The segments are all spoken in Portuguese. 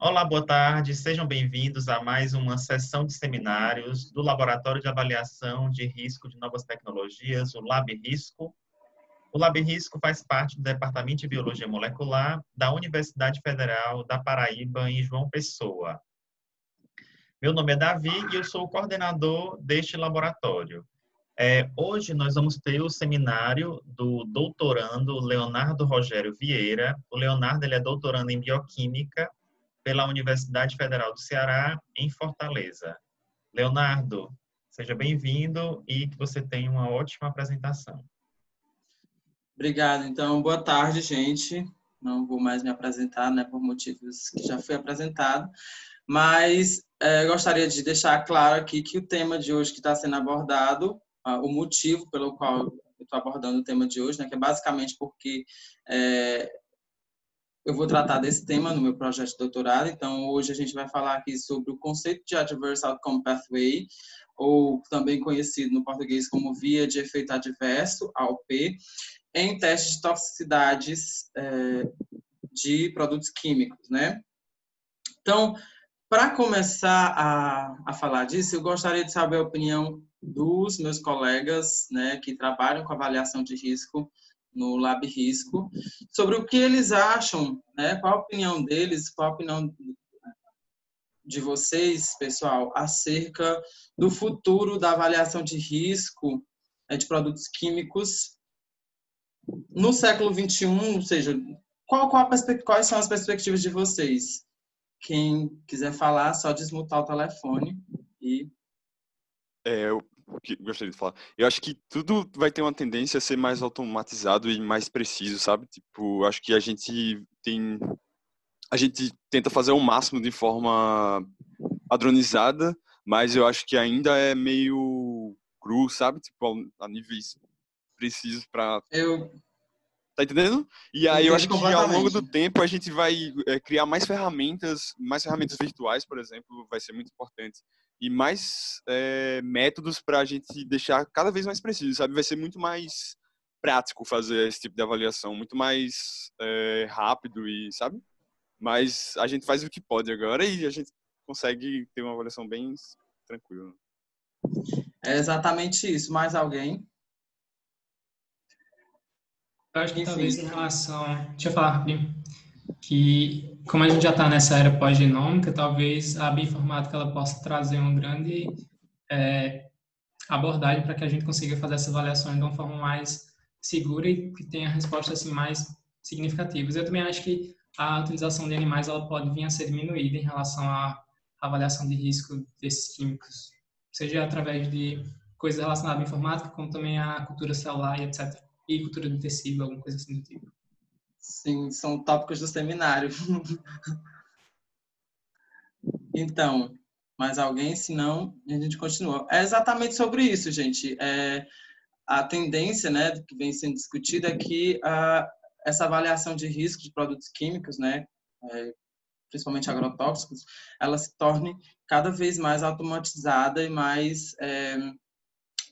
Olá, boa tarde. Sejam bem-vindos a mais uma sessão de seminários do Laboratório de Avaliação de Risco de Novas Tecnologias, o Lab Risco. O Lab Risco faz parte do Departamento de Biologia Molecular da Universidade Federal da Paraíba, em João Pessoa. Meu nome é Davi e eu sou o coordenador deste laboratório. Hoje nós vamos ter o seminário do doutorando Leonardo Rogério Vieira. O Leonardo ele é doutorando em Bioquímica pela Universidade Federal do Ceará, em Fortaleza. Leonardo, seja bem-vindo e que você tenha uma ótima apresentação. Obrigado. Então, boa tarde, gente. Não vou mais me apresentar, né, por motivos que já fui apresentado, mas gostaria de deixar claro aqui que o tema de hoje que está sendo abordado, o motivo pelo qual eu estou abordando o tema de hoje, né, que é basicamente porque eu vou tratar desse tema no meu projeto de doutorado. Então, hoje a gente vai falar aqui sobre o conceito de Adverse Outcome Pathway, ou também conhecido no português como via de efeito adverso, AOP, em testes de toxicidades de produtos químicos, né? Então, para começar a falar disso, eu gostaria de saber a opinião dos meus colegas, né, que trabalham com avaliação de risco no Lab Risco, sobre o que eles acham, né, qual a opinião deles, qual a opinião de vocês, pessoal, acerca do futuro da avaliação de risco de produtos químicos no século XXI, ou seja, quais são as perspectivas de vocês? Quem quiser falar, só desmutar o telefone e... Eu gostaria de falar. Eu acho que tudo vai ter uma tendência a ser mais automatizado e mais preciso, sabe? Tipo, acho que a gente tenta fazer o máximo de forma padronizada, mas eu acho que ainda é meio cru, sabe? Tipo, a níveis precisos para... Tá entendendo? E aí eu acho que ao longo do tempo a gente vai criar mais ferramentas virtuais, por exemplo, vai ser muito importante. E mais métodos para a gente deixar cada vez mais preciso, sabe? Vai ser muito mais prático fazer esse tipo de avaliação, muito mais rápido e, sabe? Mas a gente faz o que pode agora e a gente consegue ter uma avaliação bem tranquila. É exatamente isso. Mais alguém? Eu acho que talvez em relação... Deixa eu falar rapidinho. Que, como a gente já está nessa era pós-genômica, talvez a bioinformática ela possa trazer uma grande abordagem para que a gente consiga fazer essa avaliação de uma forma mais segura e que tenha respostas assim, mais significativas. Eu também acho que a utilização de animais ela pode vir a ser diminuída em relação à avaliação de risco desses químicos, seja através de coisas relacionadas à informática, como também à cultura celular e etc. E cultura de tecido, alguma coisa assim do tipo. Sim, são tópicos do seminário. Então, mais alguém? Se não, a gente continua. É exatamente sobre isso, gente. A tendência, né, que vem sendo discutida é que essa avaliação de risco de produtos químicos, né, principalmente agrotóxicos, ela se torne cada vez mais automatizada e mais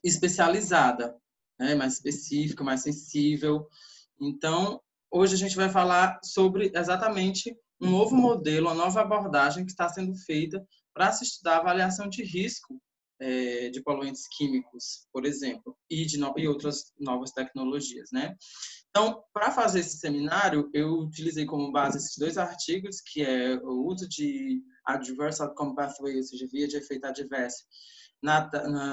especializada, né, mais específica, mais sensível. Então, hoje a gente vai falar sobre exatamente um novo modelo, uma nova abordagem que está sendo feita para se estudar a avaliação de risco de poluentes químicos, por exemplo, e outras novas tecnologias, né? Então, para fazer esse seminário, eu utilizei como base esses dois artigos, que é o uso de Adverse Outcome Pathway, ou seja, via de efeito adverso,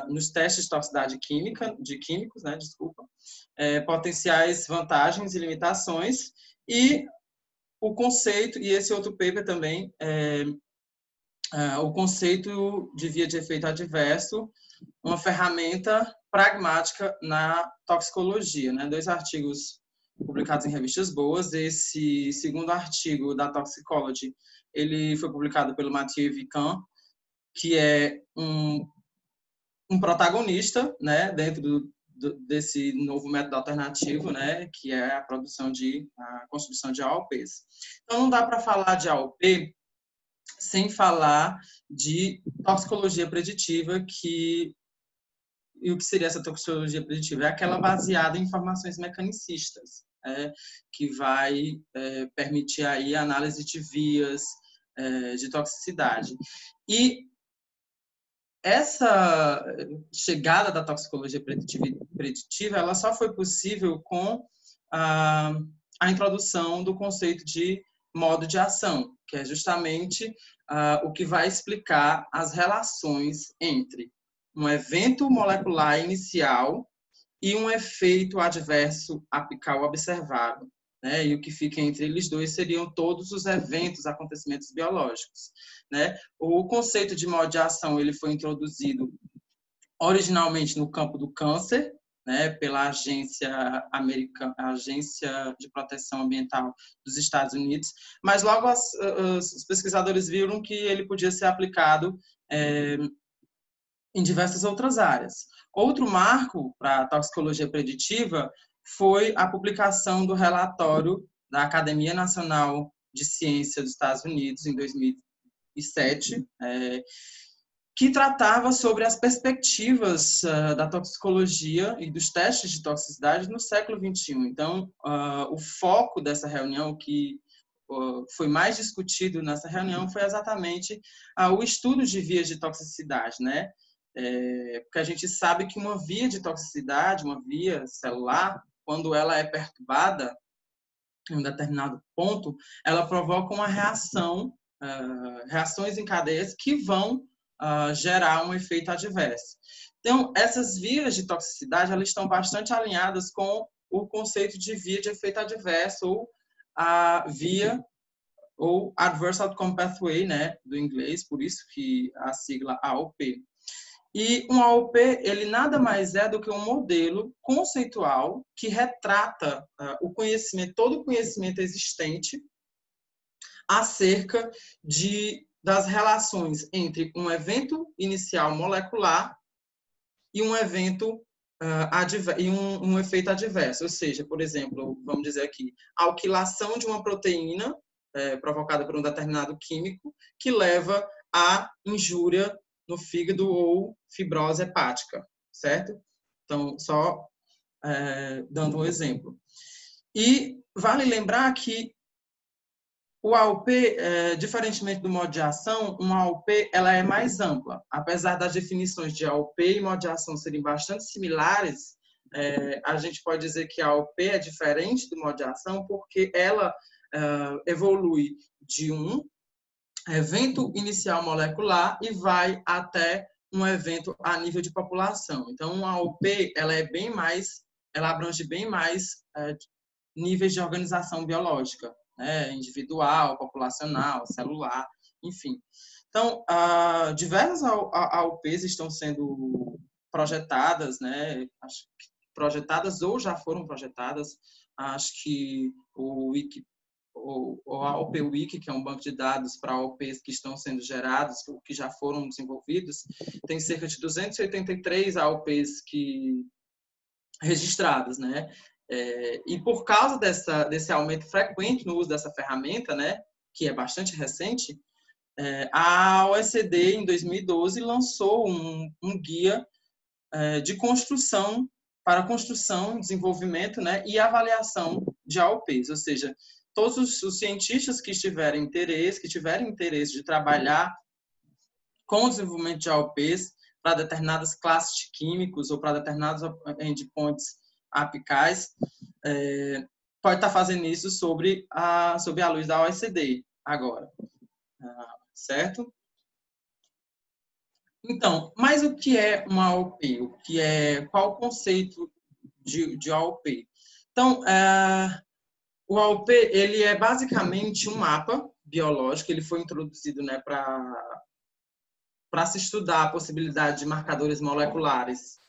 nos testes de toxicidade química, de químicos, né, desculpa, potenciais vantagens e limitações, e o conceito, e esse outro paper também, o conceito de via de efeito adverso, uma ferramenta pragmática na toxicologia, né? 2 artigos publicados em revistas boas. Esse segundo artigo da Toxicology, ele foi publicado pelo Mathieu Vican, que é um protagonista, né, dentro desse novo método alternativo, né, que é a construção de AOPs. Então, não dá para falar de AOP sem falar de toxicologia preditiva, e o que seria essa toxicologia preditiva? É aquela baseada em informações mecanicistas, que vai permitir aí a análise de vias, de toxicidade. E essa chegada da toxicologia preditiva ela só foi possível com a introdução do conceito de modo de ação, que é justamente o que vai explicar as relações entre um evento molecular inicial e um efeito adverso apical observado. Né? E o que fica entre eles dois seriam todos os eventos, acontecimentos biológicos. Né? O conceito de modo de ação ele foi introduzido originalmente no campo do câncer, né, pela Agência de Proteção Ambiental dos Estados Unidos, mas logo os pesquisadores viram que ele podia ser aplicado em diversas outras áreas. Outro marco para a toxicologia preditiva foi a publicação do relatório da Academia Nacional de Ciência dos Estados Unidos, em 2007, que tratava sobre as perspectivas da toxicologia e dos testes de toxicidade no século XXI. Então, o foco dessa reunião, o que foi mais discutido nessa reunião, foi exatamente o estudo de vias de toxicidade, né? Porque a gente sabe que uma via de toxicidade, uma via celular, quando ela é perturbada em um determinado ponto, ela provoca uma reação, reações em cadeias que vão gerar um efeito adverso. Então, essas vias de toxicidade elas estão bastante alinhadas com o conceito de via de efeito adverso, ou a via, ou Adverse Outcome Pathway, né, do inglês, por isso que a sigla AOP. E um AOP, ele nada mais é do que um modelo conceitual que retrata o conhecimento, todo o conhecimento existente acerca das relações entre um evento inicial molecular e um evento um efeito adverso. Ou seja, por exemplo, vamos dizer aqui, a alquilação de uma proteína provocada por um determinado químico que leva à injúria no fígado ou fibrose hepática, certo? Então, só dando um exemplo. E vale lembrar que o AOP, diferentemente do modo de ação, uma AOP ela é mais ampla. Apesar das definições de AOP e modo de ação serem bastante similares, a gente pode dizer que a AOP é diferente do modo de ação porque ela evolui de um evento inicial molecular e vai até um evento a nível de população. Então, a AOP ela abrange bem mais níveis de organização biológica, né? Individual, populacional, celular, enfim. Então, diversas AOPs estão sendo projetadas, né? Projetadas ou já foram projetadas. Acho que o AOP Wiki, que é um banco de dados para AOPs que estão sendo gerados, que já foram desenvolvidos, tem cerca de 283 AOPs registradas, né? E por causa desse aumento frequente no uso dessa ferramenta, né, que é bastante recente, a OECD, em 2012, lançou um guia de construção, para construção, desenvolvimento, né, e avaliação de AOPs, ou seja, todos os cientistas que tiverem interesse de trabalhar com o desenvolvimento de AOPs para determinadas classes de químicos ou para determinados endpoints apicais, pode estar fazendo isso sob a luz da OECD agora, certo? Então, mas o que é uma AOP? Qual o conceito de AOP? Então, o AOP ele é basicamente um mapa biológico, ele foi introduzido, né, para se estudar a possibilidade de marcadores moleculares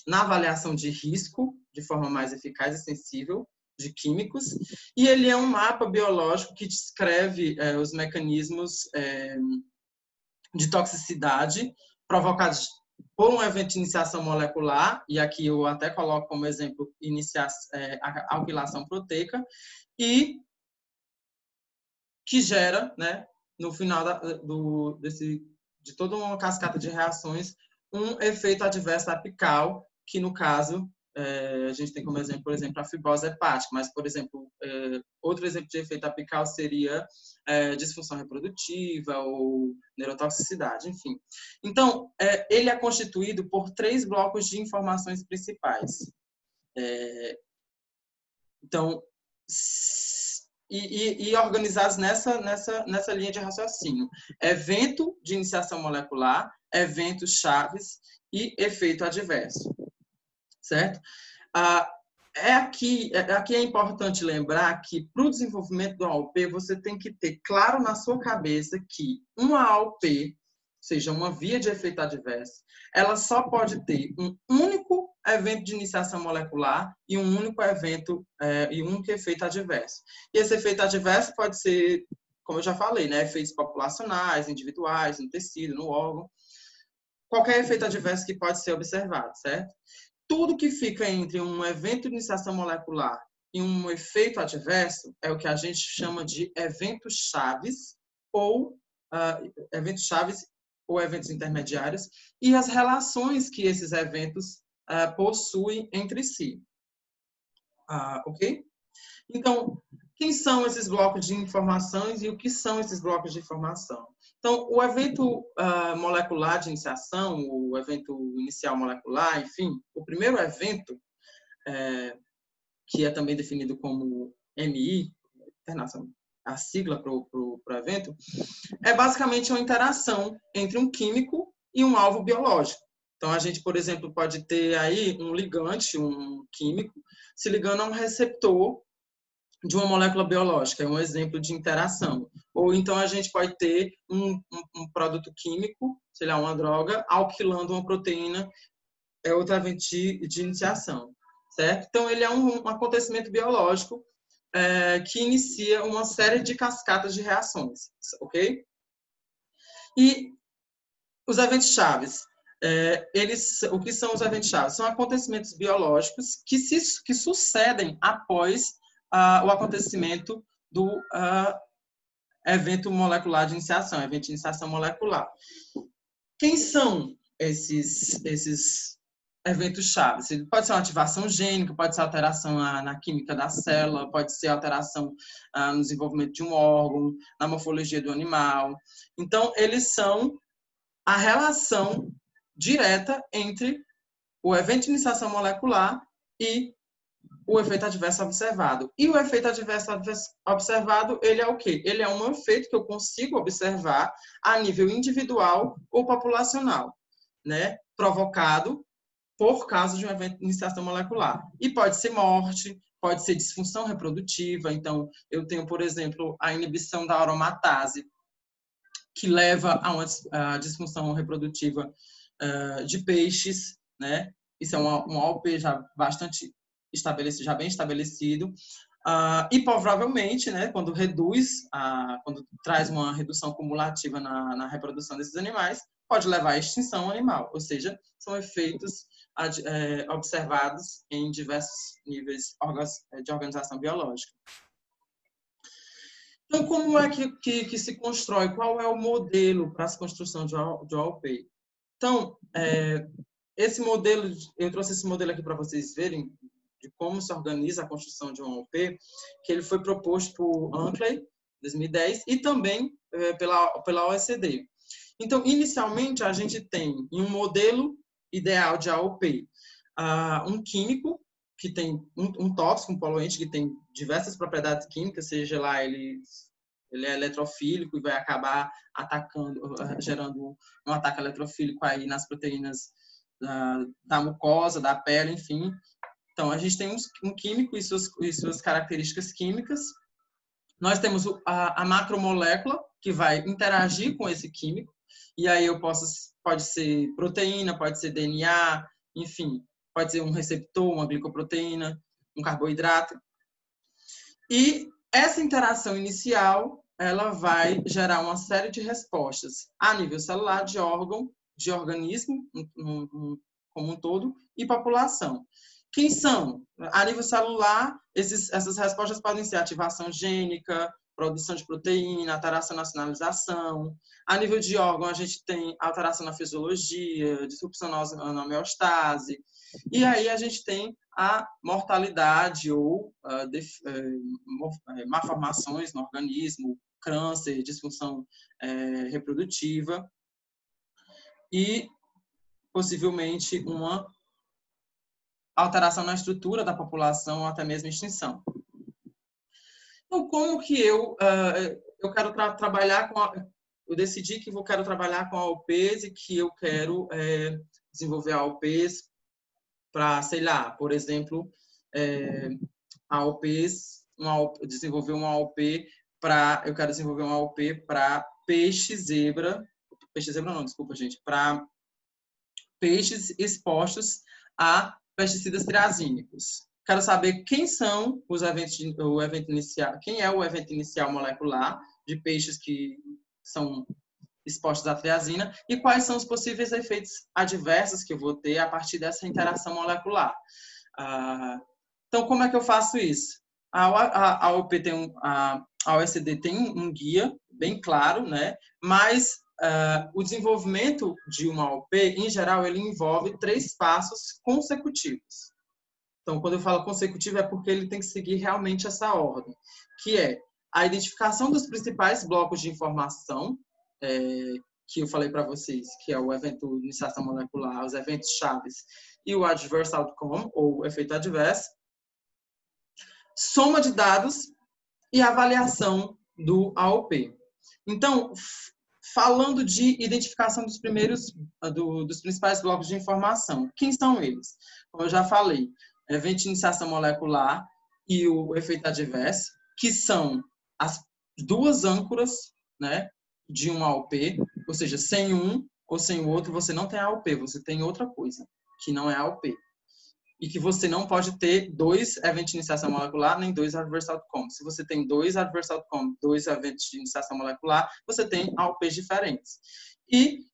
na avaliação de risco, de forma mais eficaz e sensível, de químicos, e ele é um mapa biológico que descreve os mecanismos de toxicidade provocados por um evento de iniciação molecular, e aqui eu até coloco como exemplo a alquilação proteica, e que gera, né, no final de toda uma cascata de reações, um efeito adverso apical, que no caso a gente tem como exemplo, por exemplo, a fibrose hepática, mas, por exemplo, outro exemplo de efeito apical seria disfunção reprodutiva ou neurotoxicidade, enfim. Então, ele é constituído por 3 blocos de informações principais. Então, e organizados nessa linha de raciocínio. Evento de iniciação molecular, eventos chaves e efeito adverso. Certo? Aqui é importante lembrar que, para o desenvolvimento do AOP, você tem que ter claro na sua cabeça que uma AOP, ou seja, uma via de efeito adverso, ela só pode ter um único evento de iniciação molecular e um único evento e um único efeito adverso. E esse efeito adverso pode ser, como eu já falei, né, efeitos populacionais, individuais, no tecido, no órgão, qualquer efeito adverso que pode ser observado, certo? Tudo que fica entre um evento de iniciação molecular e um efeito adverso é o que a gente chama de eventos chaves ou eventos intermediários e as relações que esses eventos possuem entre si. Ok? Então, quem são esses blocos de informações e o que são esses blocos de informação? Então, o evento molecular de iniciação, o evento inicial molecular, enfim, o primeiro evento, que é também definido como MI, a sigla para o evento, é basicamente uma interação entre um químico e um alvo biológico. Então, a gente, por exemplo, pode ter aí um ligante, um químico, se ligando a um receptor de uma molécula biológica, é um exemplo de interação. Ou então a gente pode ter um produto químico, sei lá, uma droga, alquilando uma proteína, é outro evento de iniciação, certo? Então ele é um acontecimento biológico que inicia uma série de cascatas de reações, ok? E os eventos chaves, o que são os eventos chaves? São acontecimentos biológicos que sucedem após o acontecimento do evento molecular de iniciação, evento de iniciação molecular. Quem são esses eventos chaves? Pode ser uma ativação gênica, pode ser alteração na química da célula, pode ser alteração no desenvolvimento de um órgão, na morfologia do animal. Então, eles são a relação direta entre o evento de iniciação molecular e o efeito adverso observado. E o efeito adverso observado, ele é o quê? Ele é um efeito que eu consigo observar a nível individual ou populacional, né? Provocado por causa de um evento de iniciação molecular. E pode ser morte, pode ser disfunção reprodutiva. Então, eu tenho, por exemplo, a inibição da aromatase, que leva a uma disfunção reprodutiva de peixes, né? Isso é um AOP já bastante estabelecido, já bem estabelecido, e provavelmente, né, quando traz uma redução cumulativa na reprodução desses animais, pode levar à extinção animal, ou seja, são efeitos observados em diversos níveis de organização biológica. Então, como é que se constrói? Qual é o modelo para a construção de AOP? Então, esse modelo, eu trouxe esse modelo aqui para vocês verem de como se organiza a construção de um AOP, que ele foi proposto por Ankley, em 2010, e também pela OECD. Então, inicialmente, a gente tem em um modelo ideal de AOP um químico que tem um tóxico, um poluente que tem diversas propriedades químicas, seja lá ele é eletrofílico e vai acabar gerando um ataque eletrofílico aí nas proteínas da mucosa, da pele, enfim. Então, a gente tem um químico e suas características químicas. Nós temos a macromolécula, que vai interagir com esse químico. E aí pode ser proteína, pode ser DNA, enfim, pode ser um receptor, uma glicoproteína, um carboidrato. E essa interação inicial, ela vai gerar uma série de respostas a nível celular, de órgão, de organismo como um todo e população. Quem são? A nível celular, essas respostas podem ser ativação gênica, produção de proteína, alteração na sinalização. A nível de órgão, a gente tem alteração na fisiologia, disrupção na homeostase. E aí a gente tem a mortalidade ou malformações no organismo, câncer, disfunção reprodutiva e possivelmente uma alteração na estrutura da população ou até mesmo extinção. Então, como que eu quero trabalhar com eu decidi que quero trabalhar com AOPs e que eu quero desenvolver AOPs para, sei lá, por exemplo, desenvolver uma AOP eu quero desenvolver uma AOP para peixe zebra não, desculpa, gente, para peixes expostos a pesticidas triazínicos. Quero saber quem são o evento inicial, quem é o evento inicial molecular de peixes que são expostos à triazina e quais são os possíveis efeitos adversos que eu vou ter a partir dessa interação molecular. Então, como é que eu faço isso? A OSD tem um guia bem claro, né? Mas o desenvolvimento de uma AOP, em geral, ele envolve 3 passos consecutivos. Então, quando eu falo consecutivo, é porque ele tem que seguir realmente essa ordem, que é a identificação dos principais blocos de informação, que eu falei para vocês, que é o evento de iniciação molecular, os eventos chaves e o adverse outcome, ou efeito adverso, soma de dados e avaliação do AOP. Então, falando de identificação dos principais blocos de informação, quem são eles? Como eu já falei, evento de iniciação molecular e o efeito adverso, que são as 2 âncoras, né, de uma AOP, ou seja, sem um ou sem o outro, você não tem AOP, você tem outra coisa, que não é AOP. E que você não pode ter 2 eventos de iniciação molecular, nem 2 adverse outcomes. Se você tem 2 adverse outcomes, 2 eventos de iniciação molecular, você tem AOPs diferentes. E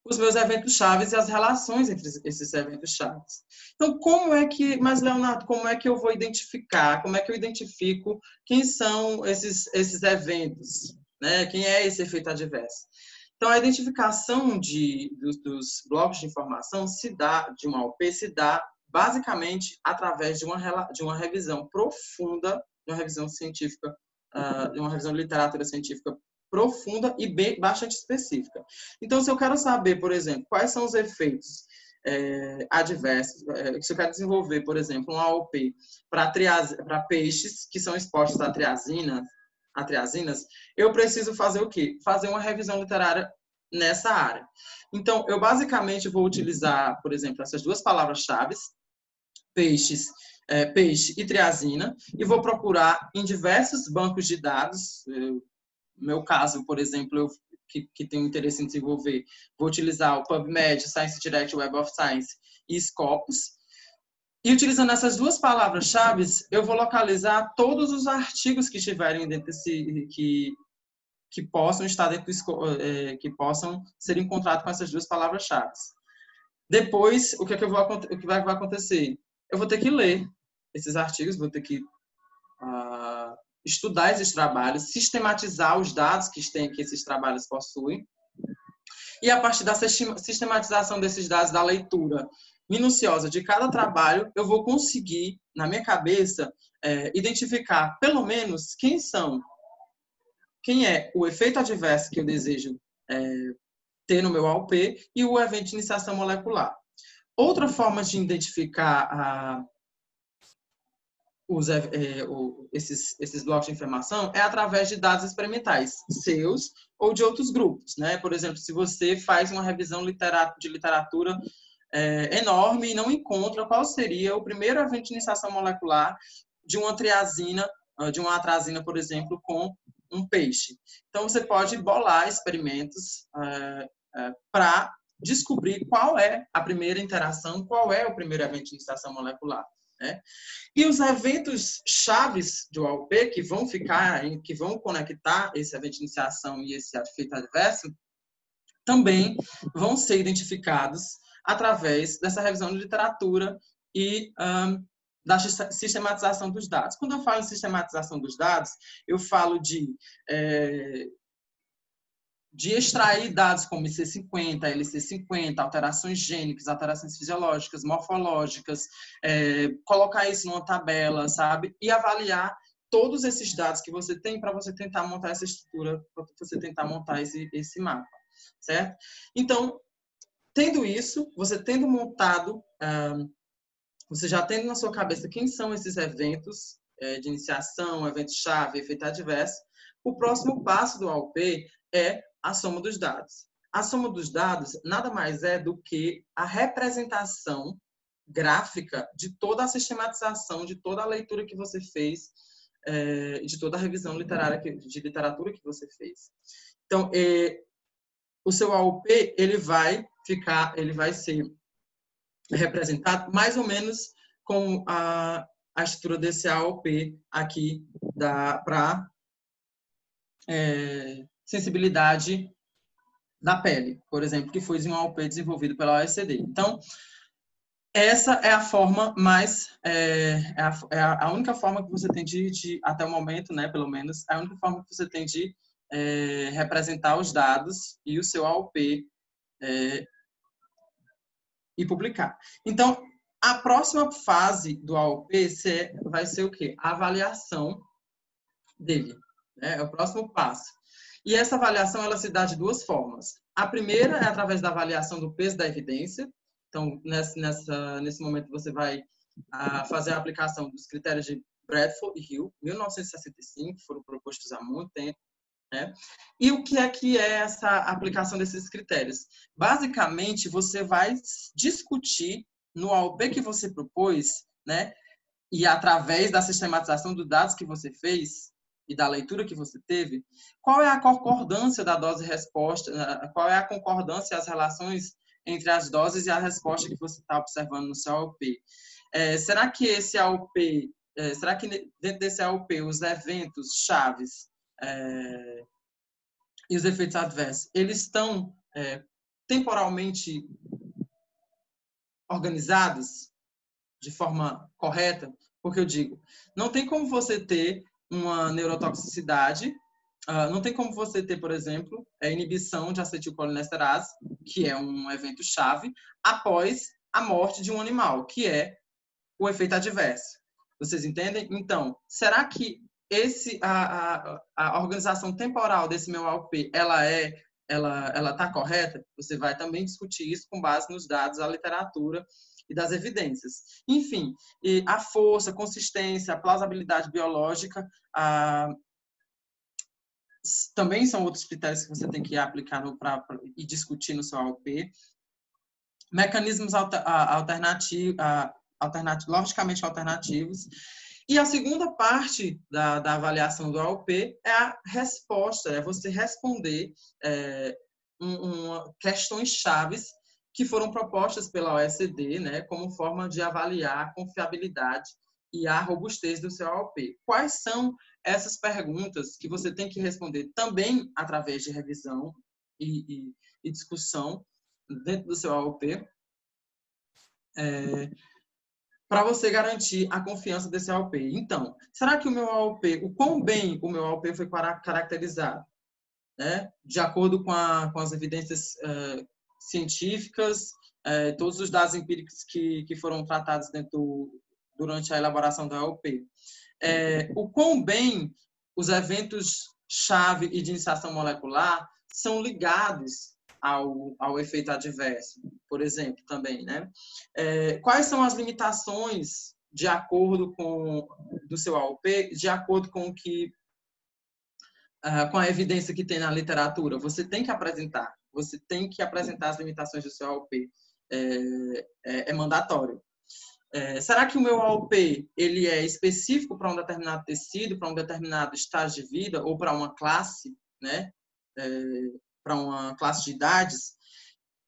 os meus eventos chaves e as relações entre esses eventos chaves. Então, mas Leonardo, como é que eu vou identificar, como é que eu identifico quem são esses eventos, né? Quem é esse efeito adverso? Então, a identificação dos blocos de informação de uma AOP se dá basicamente através de uma revisão profunda, de uma revisão científica, de uma revisão de literatura científica profunda e bastante específica. Então, se eu quero saber, por exemplo, quais são os efeitos adversos, se eu quero desenvolver, por exemplo, um AOP para peixes que são expostos a triazinas, eu preciso fazer o quê? Fazer uma revisão literária nessa área. Então, eu basicamente vou utilizar, por exemplo, essas 2 palavras-chave, peixe e triazina, e vou procurar em diversos bancos de dados. No meu caso, por exemplo, que tenho interesse em desenvolver, vou utilizar o PubMed, Science Direct, Web of Science e Scopus. E utilizando essas 2 palavras-chave, eu vou localizar todos os artigos que estiverem dentro que possam estar dentro que possam ser encontrados com essas 2 palavras-chave. Depois, o que vai acontecer? Eu vou ter que ler esses artigos, vou ter que estudar esses trabalhos, sistematizar os dados que esses trabalhos possuem. E a partir da sistematização desses dados, da leitura minuciosa de cada trabalho, eu vou conseguir, na minha cabeça, identificar pelo menos quem é o efeito adverso que eu desejo ter no meu AOP e o evento de iniciação molecular. Outra forma de identificar esses blocos de informação é através de dados experimentais, seus ou de outros grupos, né? Por exemplo, se você faz uma revisão de literatura enorme e não encontra qual seria o primeiro evento de iniciação molecular de uma atrazina, por exemplo, com um peixe. Então, você pode bolar experimentos para descobrir qual é a primeira interação, qual é o primeiro evento de iniciação molecular. Né? E os eventos chaves do AOP que vão conectar esse evento de iniciação e esse efeito adverso também vão ser identificados através dessa revisão de literatura e da sistematização dos dados. Quando eu falo em sistematização dos dados, eu falo de de extrair dados como IC50, LC50, alterações gênicas, alterações fisiológicas, morfológicas, colocar isso numa tabela, sabe? E avaliar todos esses dados que você tem para você tentar montar essa estrutura, para você tentar montar esse mapa, certo? Então, tendo isso, você tendo montado, você já tendo na sua cabeça quem são esses eventos de iniciação, evento-chave, efeito adverso, o próximo passo do AUP é a soma dos dados. A soma dos dados nada mais é do que a representação gráfica de toda a sistematização, de toda a leitura que você fez, de toda a revisão literária de literatura que você fez. Então, o seu AUP ele vai ser representado mais ou menos com a estrutura desse AUP aqui para sensibilidade da pele, por exemplo, que foi um AUP desenvolvido pela OECD. Então, essa é a forma mais, a única forma que você tem de até o momento, né, pelo menos, a única forma que você tem de representar os dados e o seu AUP e publicar. Então, a próxima fase do AUP vai ser o quê? A avaliação dele. É o próximo passo. E essa avaliação ela se dá de duas formas. A primeira é através da avaliação do peso da evidência. Então, nesse momento, você vai fazer a aplicação dos critérios de Bradford e Hill, 1965, foram propostos há muito tempo. Né? E o que é essa aplicação desses critérios? Basicamente, você vai discutir no AUP que você propôs, né? E através da sistematização dos dados que você fez, e da leitura que você teve, qual é a concordância da dose-resposta, qual é a concordância e as relações entre as doses e a resposta que você está observando no seu AUP. Será que esse AUP, será que dentro desse AUP os eventos chaves e os efeitos adversos, eles estão temporalmente organizados de forma correta? Porque eu digo, não tem como você ter uma neurotoxicidade, não tem como você ter, por exemplo, a inibição de acetilcolinesterase, que é um evento-chave, após a morte de um animal, que é o efeito adverso. Vocês entendem? Então, será que a organização temporal desse meu AUP, ela está correta? Você vai também discutir isso com base nos dados da literatura e das evidências. Enfim, a força, a consistência, a plausibilidade biológica também são outros critérios que você tem que aplicar e discutir no seu AUP. Mecanismos logicamente alternativos. E a segunda parte da avaliação do AUP é a resposta, é você responder questões chaves que foram propostas pela OECD, né, como forma de avaliar a confiabilidade e a robustez do seu AUP. Quais são essas perguntas que você tem que responder também através de revisão e discussão dentro do seu AUP, para você garantir a confiança desse AUP. Então, será que o quão bem o meu AUP foi caracterizado? Né? De acordo com as evidências científicas, todos os dados empíricos que foram tratados durante a elaboração do AUP. O quão bem os eventos-chave e de iniciação molecular são ligados ao efeito adverso, por exemplo, também, né? Quais são as limitações de acordo do seu AUP, de acordo com com a evidência que tem na literatura? Você tem que apresentar as limitações do seu AUP. É mandatório. Será que o meu AUP ele é específico para um determinado tecido, para um determinado estágio de vida ou para uma classe, né? Para uma classe de idades?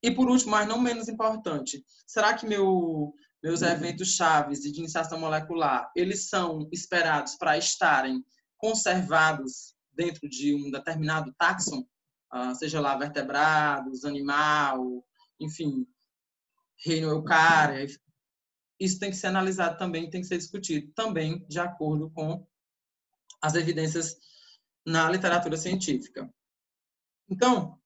E por último, mas não menos importante, será que meus eventos chaves de iniciação molecular, eles são esperados para estarem conservados dentro de um determinado táxon, seja lá vertebrados, animal, enfim, reino eucária? Isso tem que ser analisado também, tem que ser discutido também de acordo com as evidências na literatura científica. Então,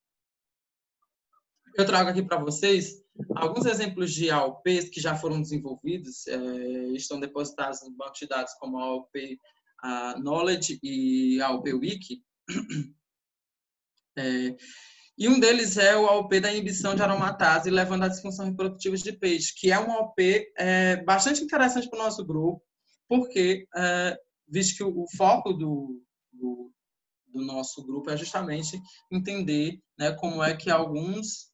eu trago aqui para vocês alguns exemplos de AOPs que já foram desenvolvidos, estão depositados no banco de dados como a AOP Knowledge e a AOP Wiki. E um deles é o AOP da inibição de aromatase, levando à disfunção reprodutiva de peixe, que é um AOP bastante interessante para o nosso grupo, porque, visto que o foco do nosso grupo é justamente entender, né, como é que alguns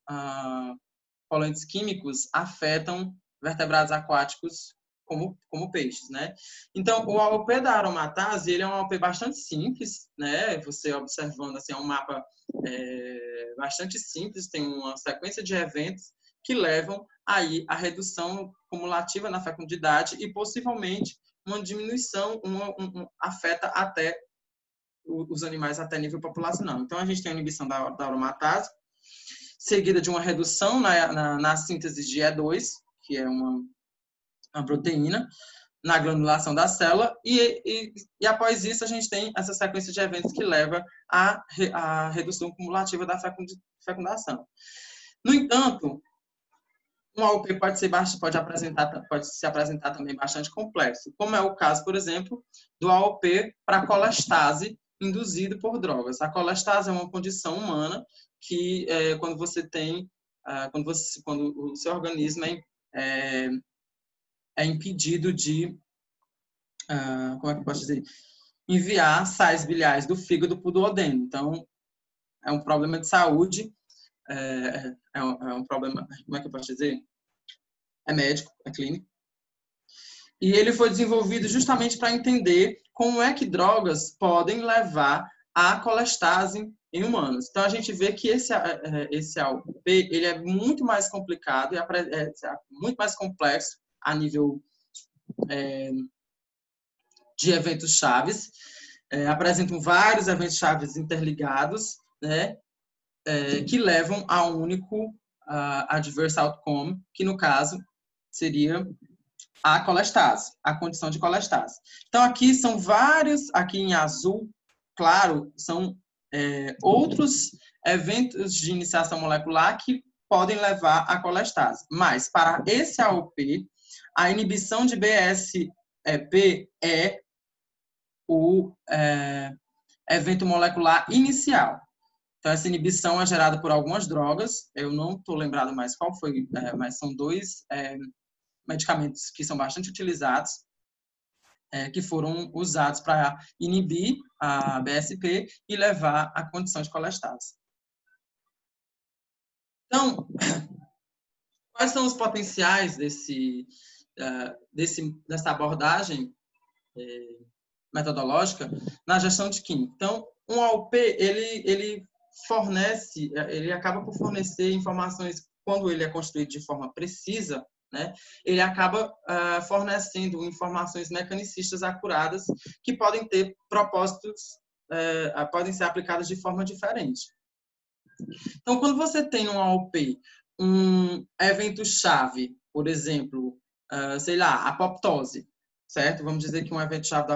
poluentes químicos afetam vertebrados aquáticos como peixes, né? Então, o AOP da aromatase, ele é um AOP bastante simples, né? Você observando, assim, é um mapa bastante simples, tem uma sequência de eventos que levam aí a redução cumulativa na fecundidade e possivelmente uma diminuição, afeta até os animais até nível populacional. Então, a gente tem a inibição da aromatase, seguida de uma redução na síntese de E2, que é uma proteína, na granulação da célula, e após isso a gente tem essa sequência de eventos que leva à redução cumulativa da fecundação. No entanto, um AOP pode se apresentar também bastante complexo, como é o caso, por exemplo, do AOP para colestase induzido por drogas. A colestase é uma condição humana que, quando o seu organismo é impedido de, como é que eu posso dizer, enviar sais biliares do fígado para o duodeno. Então, é um problema de saúde, é um problema, como é que eu posso dizer? É médico, é clínico. E ele foi desenvolvido justamente para entender como é que drogas podem levar à colestase em humanos. Então, a gente vê que esse AOP, ele é muito mais complicado e muito mais complexo a nível de eventos chaves, apresentam vários eventos chaves interligados, né, que levam a um único adverse outcome, que no caso seria a colestase, a condição de colestase. Então aqui são vários, aqui em azul claro, são outros eventos de iniciação molecular que podem levar à colestase. Mas para esse AOP, a inibição de BSEP é o evento molecular inicial. Então, essa inibição é gerada por algumas drogas, eu não estou lembrado mais qual foi, mas são dois medicamentos que são bastante utilizados, que foram usados para inibir a BSP e levar à condição de colestase. Então, quais são os potenciais dessa abordagem metodológica na gestão de química? Então, um AOP, ele acaba por fornecer informações, quando ele é construído de forma precisa, né, ele acaba fornecendo informações mecanicistas acuradas que podem ter propósitos, podem ser aplicadas de forma diferente. Então, quando você tem no AOP um evento-chave, por exemplo, sei lá, apoptose, certo? Vamos dizer que um evento-chave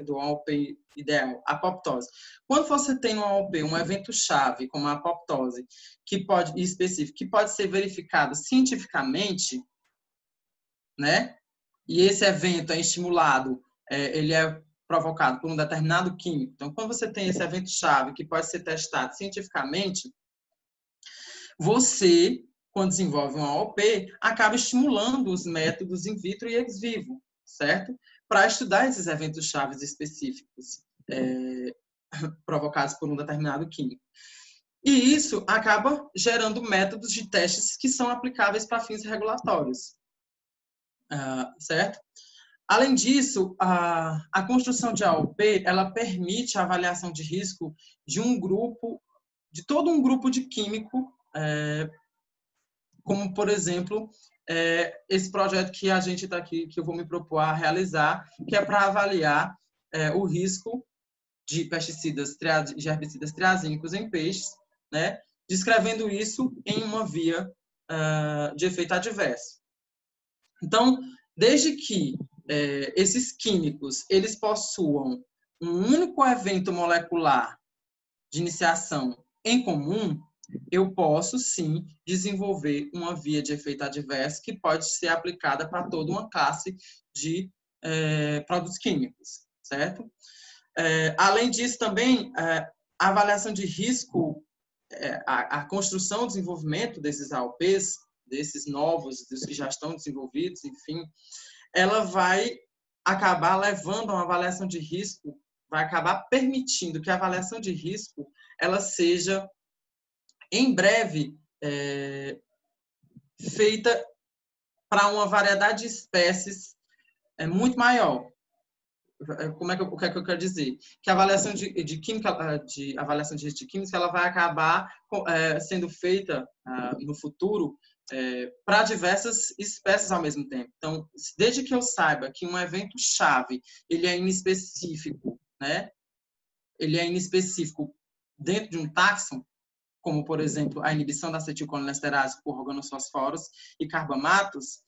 do AOP ideal, apoptose. Quando você tem no AOP um evento-chave, como a apoptose, que pode ser verificado cientificamente, né? E esse evento é estimulado, ele é provocado por um determinado químico. Então, quando você tem esse evento-chave que pode ser testado cientificamente, você, quando desenvolve um AOP, acaba estimulando os métodos in vitro e ex vivo, certo? Para estudar esses eventos chaves específicos provocados por um determinado químico. E isso acaba gerando métodos de testes que são aplicáveis para fins regulatórios, certo? Além disso, a construção de AOP, ela permite a avaliação de risco de todo um grupo de químico, como, por exemplo, esse projeto que a gente está aqui, que eu vou me propor a realizar, que é para avaliar o risco de pesticidas, de herbicidas triazínicos em peixes, né, descrevendo isso em uma via de efeito adverso. Então, desde que esses químicos eles possuam um único evento molecular de iniciação em comum, eu posso, sim, desenvolver uma via de efeito adverso que pode ser aplicada para toda uma classe de produtos químicos, certo? Além disso, também, a avaliação de risco, a construção e desenvolvimento desses AOPs, desses novos, dos que já estão desenvolvidos, enfim, ela vai acabar levando a uma avaliação de risco, vai acabar permitindo que a avaliação de risco ela seja, em breve, feita para uma variedade de espécies muito maior. O que é que eu quero dizer? Que a avaliação de química, avaliação de risco de química, ela vai acabar sendo feita no futuro para diversas espécies ao mesmo tempo. Então, desde que eu saiba que um evento chave ele é inespecífico, né? Ele é inespecífico dentro de um táxon, como, por exemplo, a inibição da acetilcolinesterase por organofosforos e carbamatos,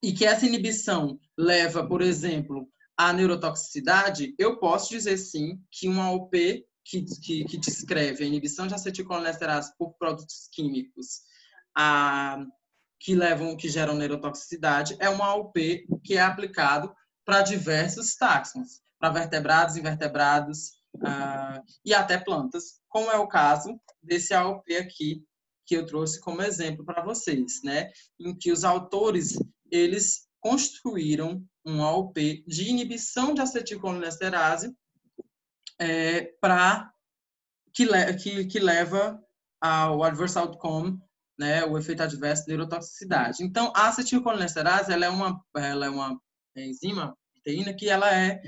e que essa inibição leva, por exemplo, à neurotoxicidade, eu posso dizer, sim, que uma AOP que descreve a inibição de acetilcolinesterase por produtos químicos que geram neurotoxicidade é uma AOP que é aplicado para diversos táxons, para vertebrados, invertebrados e até plantas, como é o caso desse AOP aqui que eu trouxe como exemplo para vocês, né? Em que os autores eles construíram um AOP de inibição de acetilcolinesterase que leva ao adverse outcome, né, o efeito adverso de neurotoxicidade. Então, a acetilcolinesterase ela é uma enzima, proteína, que ela é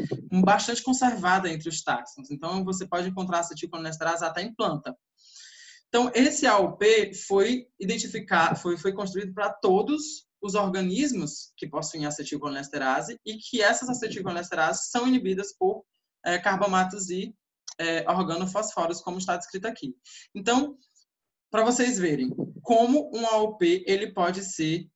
bastante conservada entre os táxons. Então, você pode encontrar acetilcolinesterase até em planta. Então, esse AOP foi construído para todos os organismos que possuem acetilcolinesterase e que essas acetilcolinesterases são inibidas por carbamatos e organofosforos, como está descrito aqui. Então, para vocês verem como um AOP ele pode ser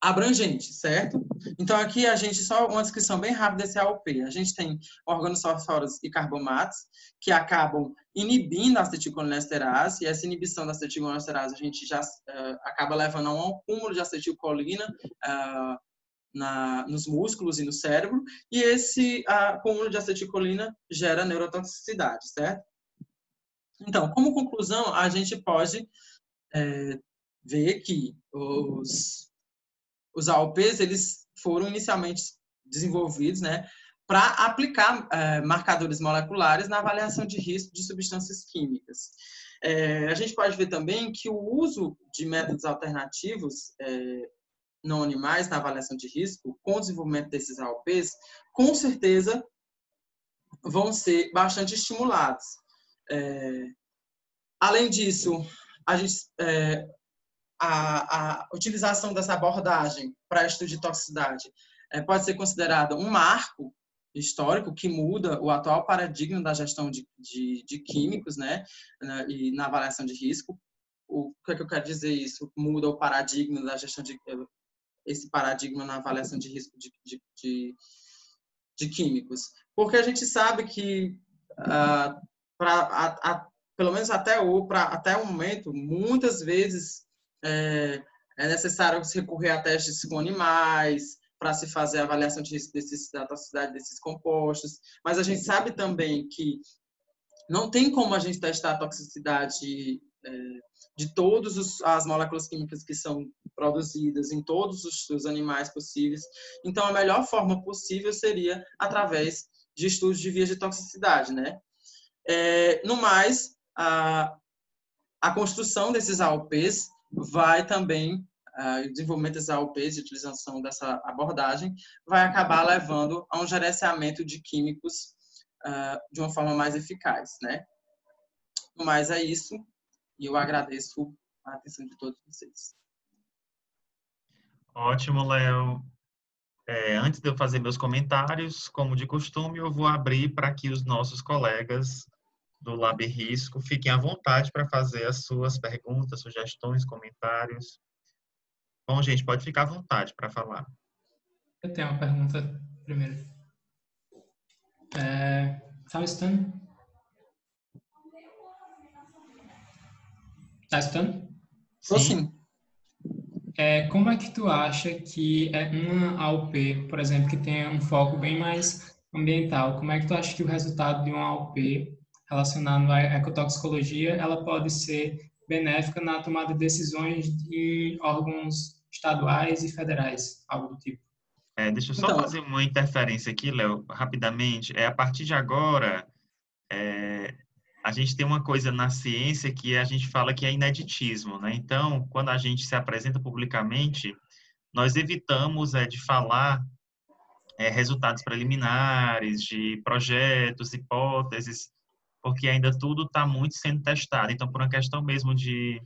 abrangente, certo? Então, aqui a gente, só uma descrição bem rápida desse AOP. A gente tem organofosforos e carbamatos que acabam inibindo a acetilcolinesterase, e essa inibição da acetilcolinesterase a gente já acaba levando a um acúmulo de acetilcolina nos músculos e no cérebro, e esse acúmulo de acetilcolina gera neurotoxicidade, certo? Então, como conclusão, a gente pode ver que os AOPs eles foram inicialmente desenvolvidos, né, para aplicar marcadores moleculares na avaliação de risco de substâncias químicas. A gente pode ver também que o uso de métodos alternativos não animais na avaliação de risco, com o desenvolvimento desses AOPs, com certeza vão ser bastante estimulados. Além disso, a utilização dessa abordagem para estudo de toxicidade pode ser considerada um marco histórico que muda o atual paradigma da gestão de químicos, né, e na avaliação de risco. O que é que eu quero dizer isso? Muda o paradigma da gestão esse paradigma na avaliação de risco de químicos. Porque a gente sabe que, pelo menos até o momento, muitas vezes é necessário se recorrer a testes com animais para se fazer a avaliação de risco da toxicidade desses compostos. Mas a gente sabe também que não tem como a gente testar a toxicidade de todas as moléculas químicas que são produzidas em todos os animais possíveis. Então, a melhor forma possível seria através de estudos de vias de toxicidade, né? No mais, a construção desses AOPs vai também, o desenvolvimento desses AOPs, de utilização dessa abordagem, vai acabar levando a um gerenciamento de químicos de uma forma mais eficaz, né? No mais, é isso. E eu agradeço a atenção de todos vocês. Ótimo, Léo. Antes de eu fazer meus comentários, como de costume, eu vou abrir para que os nossos colegas do Lab Risco fiquem à vontade para fazer as suas perguntas, sugestões, comentários. Bom, gente, pode ficar à vontade para falar. Eu tenho uma pergunta primeiro. Tá me escutando? Tá escutando? Tô sim. Como é que tu acha que uma AUP, por exemplo, que tenha um foco bem mais ambiental, como é que tu acha que o resultado de uma AUP relacionado à ecotoxicologia, ela pode ser benéfica na tomada de decisões de órgãos estaduais e federais, algo do tipo? Deixa eu só Então, fazer uma interferência aqui, Léo, rapidamente. A partir de agora, a gente tem uma coisa na ciência que a gente fala que é ineditismo, né? Então, quando a gente se apresenta publicamente, nós evitamos de falar resultados preliminares de projetos, hipóteses, porque ainda tudo está muito sendo testado. Então, por uma questão mesmo de,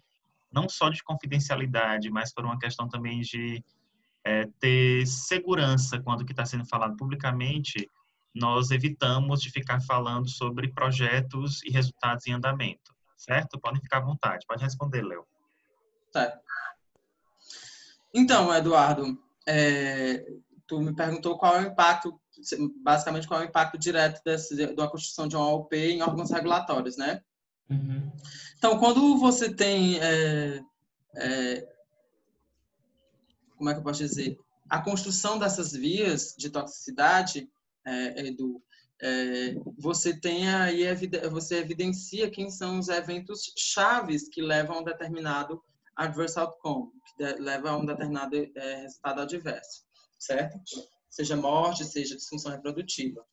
não só de confidencialidade, mas por uma questão também de ter segurança quando o que está sendo falado publicamente, nós evitamos de ficar falando sobre projetos e resultados em andamento, certo? Podem ficar à vontade. Pode responder, Léo. tá. Então, Eduardo, tu me perguntou qual é o impacto, basicamente qual é o impacto direto da construção de uma AUP em órgãos regulatórios, né? Uhum. Então, quando você tem, como é que eu posso dizer, a construção dessas vias de toxicidade, Edu, você tem aí, você evidencia quem são os eventos chaves que levam a um determinado adverse outcome, que leva a um determinado resultado adverso, certo? Seja morte, seja disfunção reprodutiva.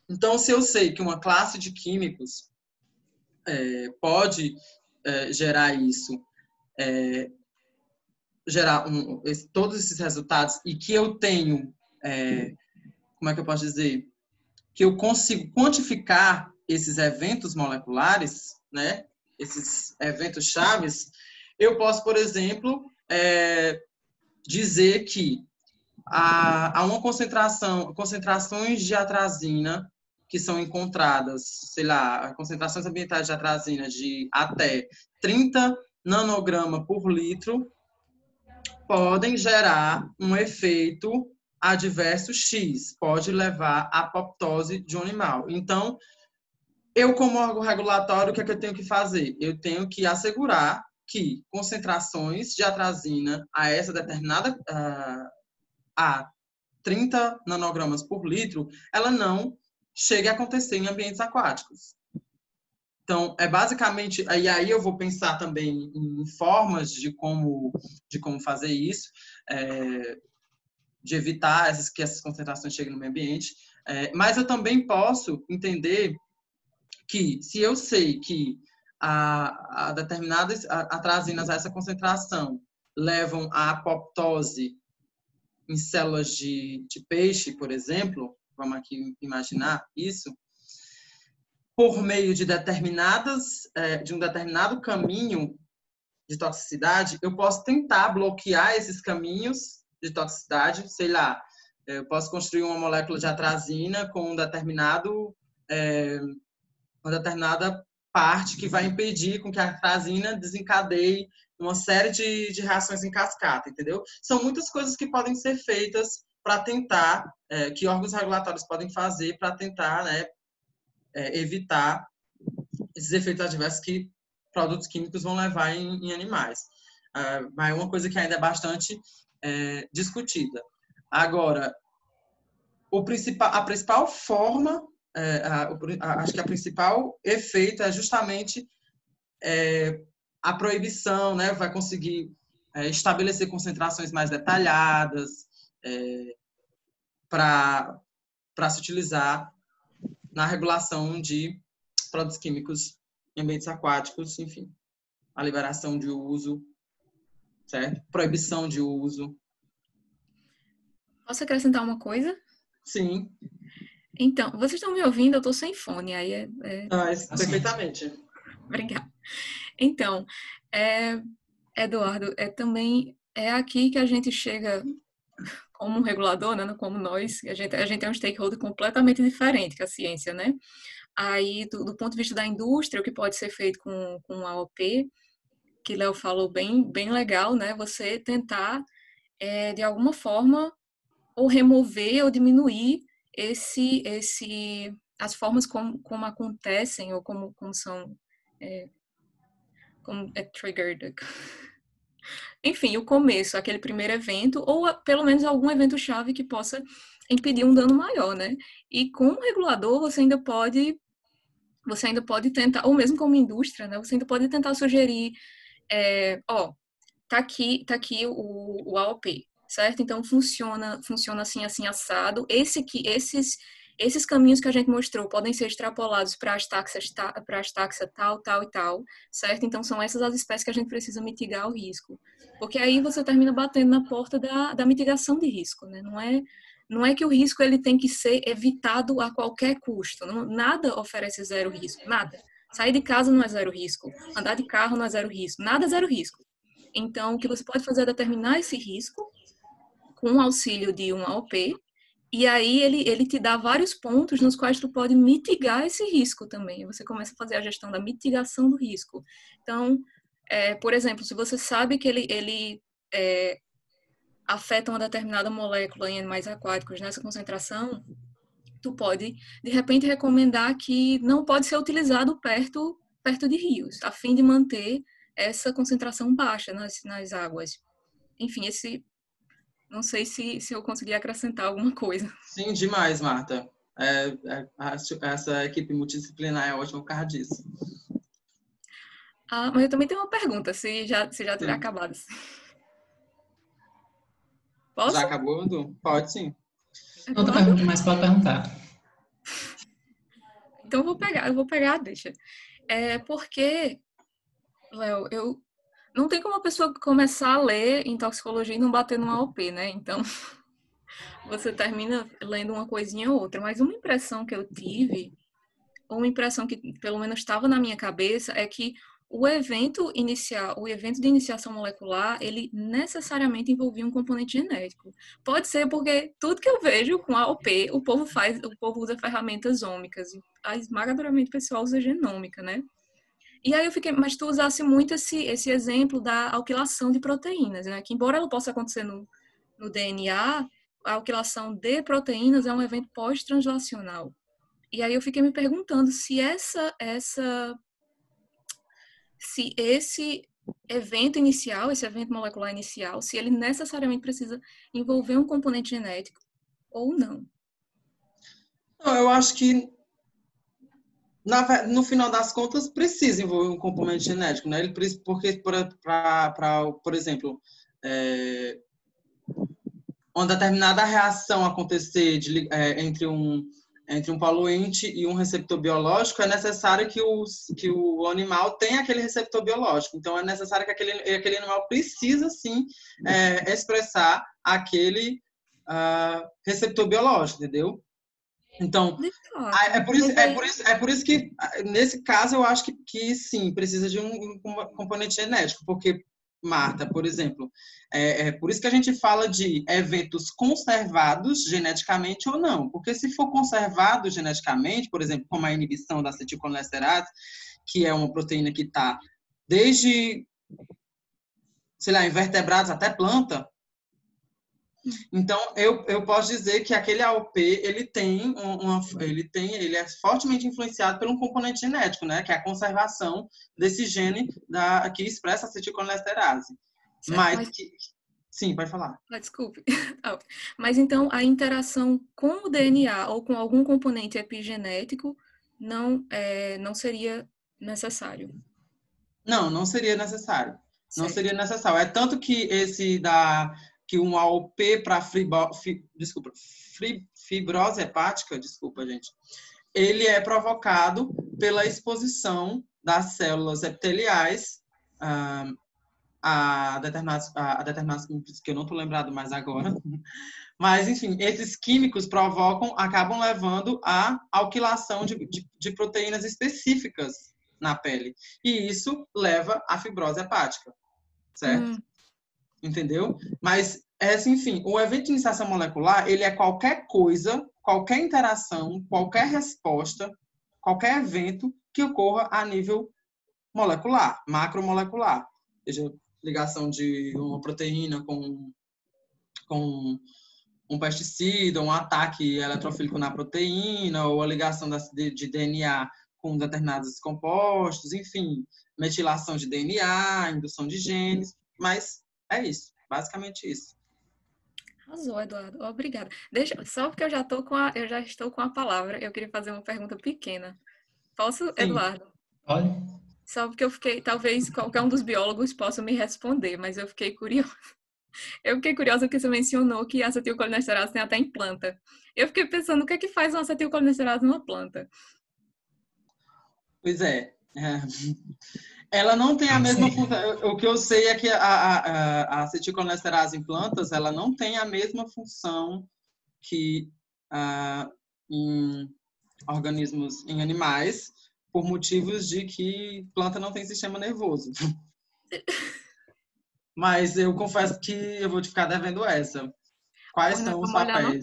Então, se eu sei que uma classe de químicos pode gerar isso, gerar todos esses resultados e que eu tenho, como é que eu posso dizer, que eu consigo quantificar esses eventos moleculares, né, esses eventos chaves, eu posso, por exemplo, dizer que há uma concentrações de atrazina que são encontradas, sei lá, concentrações ambientais de atrazina de até 30 nanograma por litro podem gerar um efeito adverso X, pode levar à apoptose de um animal. Então, eu, como órgão regulatório, o que é que eu tenho que fazer? Eu tenho que assegurar que concentrações de atrazina a essa determinada a 30 nanogramas por litro, ela não chegue a acontecer em ambientes aquáticos. Então, basicamente, e aí eu vou pensar também em formas de como fazer isso, de evitar que essas concentrações cheguem no meio ambiente, mas eu também posso entender que, se eu sei que a determinadas atrazinas a essa concentração levam à apoptose em células de peixe, por exemplo, vamos aqui imaginar isso, por meio de um determinado caminho de toxicidade, eu posso tentar bloquear esses caminhos de toxicidade, sei lá, eu posso construir uma molécula de atrazina com uma determinada parte que vai impedir com que a atrazina desencadeie uma série de reações em cascata, entendeu? São muitas coisas que podem ser feitas para tentar, que órgãos regulatórios podem fazer para tentar, né, evitar esses efeitos adversos que produtos químicos vão levar em animais. Mas é uma coisa que ainda é bastante discutida. Agora, a principal forma, acho que a principal efeito é justamente a proibição, né? Vai conseguir estabelecer concentrações mais detalhadas para se utilizar na regulação de produtos químicos em ambientes aquáticos, enfim, a liberação de uso, certo? Proibição de uso. Posso acrescentar uma coisa? Sim. Então, vocês estão me ouvindo? Eu estou sem fone, aí perfeitamente. Obrigada. Então, Eduardo, também é aqui que a gente chega como um regulador, né, como nós, a gente é um stakeholder completamente diferente que a ciência, né? Aí, do ponto de vista da indústria, o que pode ser feito com a AOP, que Léo falou bem legal, né? Você tentar, de alguma forma, ou remover ou diminuir as formas como acontecem ou como são como é triggered. Enfim, o começo, aquele primeiro evento, ou pelo menos algum evento-chave que possa impedir um dano maior, né? E como regulador, você ainda pode tentar, ou mesmo como indústria, né? Você ainda pode tentar sugerir, tá aqui o AOP, certo? Então funciona assim, assim, assado. Esses caminhos que a gente mostrou podem ser extrapolados para as taxas tal, tal e tal, certo? Então são essas as espécies que a gente precisa mitigar o risco. Porque aí você termina batendo na porta da mitigação de risco, né? Não é que o risco ele tem que ser evitado a qualquer custo. Nada oferece zero risco, nada. Sair de casa não é zero risco. Andar de carro não é zero risco. Nada é zero risco. Então, o que você pode fazer é determinar esse risco com o auxílio de um AOP, e aí ele te dá vários pontos nos quais tu pode mitigar esse risco também. Você começa a fazer a gestão da mitigação do risco. Então, por exemplo, se você sabe que ele afeta uma determinada molécula em animais aquáticos nessa concentração, tu pode, de repente, recomendar que não pode ser utilizado perto de rios, a fim de manter essa concentração baixa nas águas. Enfim, não sei se eu consegui acrescentar alguma coisa. Sim, demais, Marta. Essa equipe multidisciplinar é ótima por causa disso. Mas eu também tenho uma pergunta, se já tiver acabado. Posso? Já acabou, Edu? Pode sim. Não tô perguntando, mas pode perguntar. Então eu vou pegar, deixa. Porque, Léo, eu não tem como a pessoa começar a ler em toxicologia e não bater numa AOP, né? Então, você termina lendo uma coisinha ou outra. Mas uma impressão que eu tive, ou uma impressão que pelo menos estava na minha cabeça, é que o evento de iniciação molecular, ele necessariamente envolvia um componente genético. Pode ser porque tudo que eu vejo com AOP, o povo usa ferramentas ômicas. A esmagadoramente o pessoal usa genômica, né? E aí eu fiquei, mas tu usasse muito esse exemplo da alquilação de proteínas, né? Que embora ela possa acontecer no DNA, a alquilação de proteínas é um evento pós-translacional. E aí eu fiquei me perguntando se esse evento inicial, esse evento molecular inicial, se ele necessariamente precisa envolver um componente genético ou não. Não, eu acho que no final das contas, precisa envolver um componente genético, né? Porque, por exemplo, uma determinada reação acontecer entre um poluente e um receptor biológico, é necessário que o animal tenha aquele receptor biológico. Então, é necessário que aquele animal precisa, sim, expressar aquele receptor biológico, entendeu? Então, é por isso que, nesse caso, eu acho que sim, precisa de um componente genético, porque, Marta, por exemplo, é por isso que a gente fala de eventos conservados geneticamente ou não, porque se for conservado geneticamente, por exemplo, como a inibição da acetilcolinesterase, que é uma proteína que está desde, sei lá, invertebrados até planta. Então, eu posso dizer que aquele AOP, ele é fortemente influenciado por um componente genético, né? Que é a conservação desse gene que expressa a acetilcolinesterase. Sim, pode falar. Desculpe. Mas então, a interação com o DNA ou com algum componente epigenético não seria necessário? Não seria necessário. Certo. Não seria necessário. É tanto que que um AOP para fibrose hepática, gente, ele é provocado pela exposição das células epiteliais a determinados químicos que eu não estou lembrado mais agora. Mas, enfim, esses químicos acabam levando à alquilação de proteínas específicas na pele. E isso leva à fibrose hepática, certo? Entendeu? Mas, enfim, o evento de iniciação molecular, ele é qualquer coisa, qualquer interação, qualquer resposta, qualquer evento que ocorra a nível molecular, macromolecular. Seja ligação de uma proteína com um pesticida, um ataque eletrofílico na proteína, ou a ligação de DNA com determinados compostos, enfim, metilação de DNA, indução de genes, mas é isso, basicamente isso. Arrasou, Eduardo. Obrigada. Só porque eu já estou com a palavra, eu queria fazer uma pergunta pequena. Posso, Sim. Eduardo? Pode. Só porque eu fiquei, talvez qualquer um dos biólogos possa me responder, mas eu fiquei curiosa. Eu fiquei curiosa porque você mencionou que a acetilcolinesterase tem até em planta. Eu fiquei pensando, o que é que faz uma acetilcolinesterase numa planta? Pois é. Ela não tem a mesma função. O que eu sei é que a acetilcolinesterase em plantas, ela não tem a mesma função que em organismos, em animais, por motivos de que planta não tem sistema nervoso. Mas eu confesso que eu vou te ficar devendo essa. Quais são os papéis?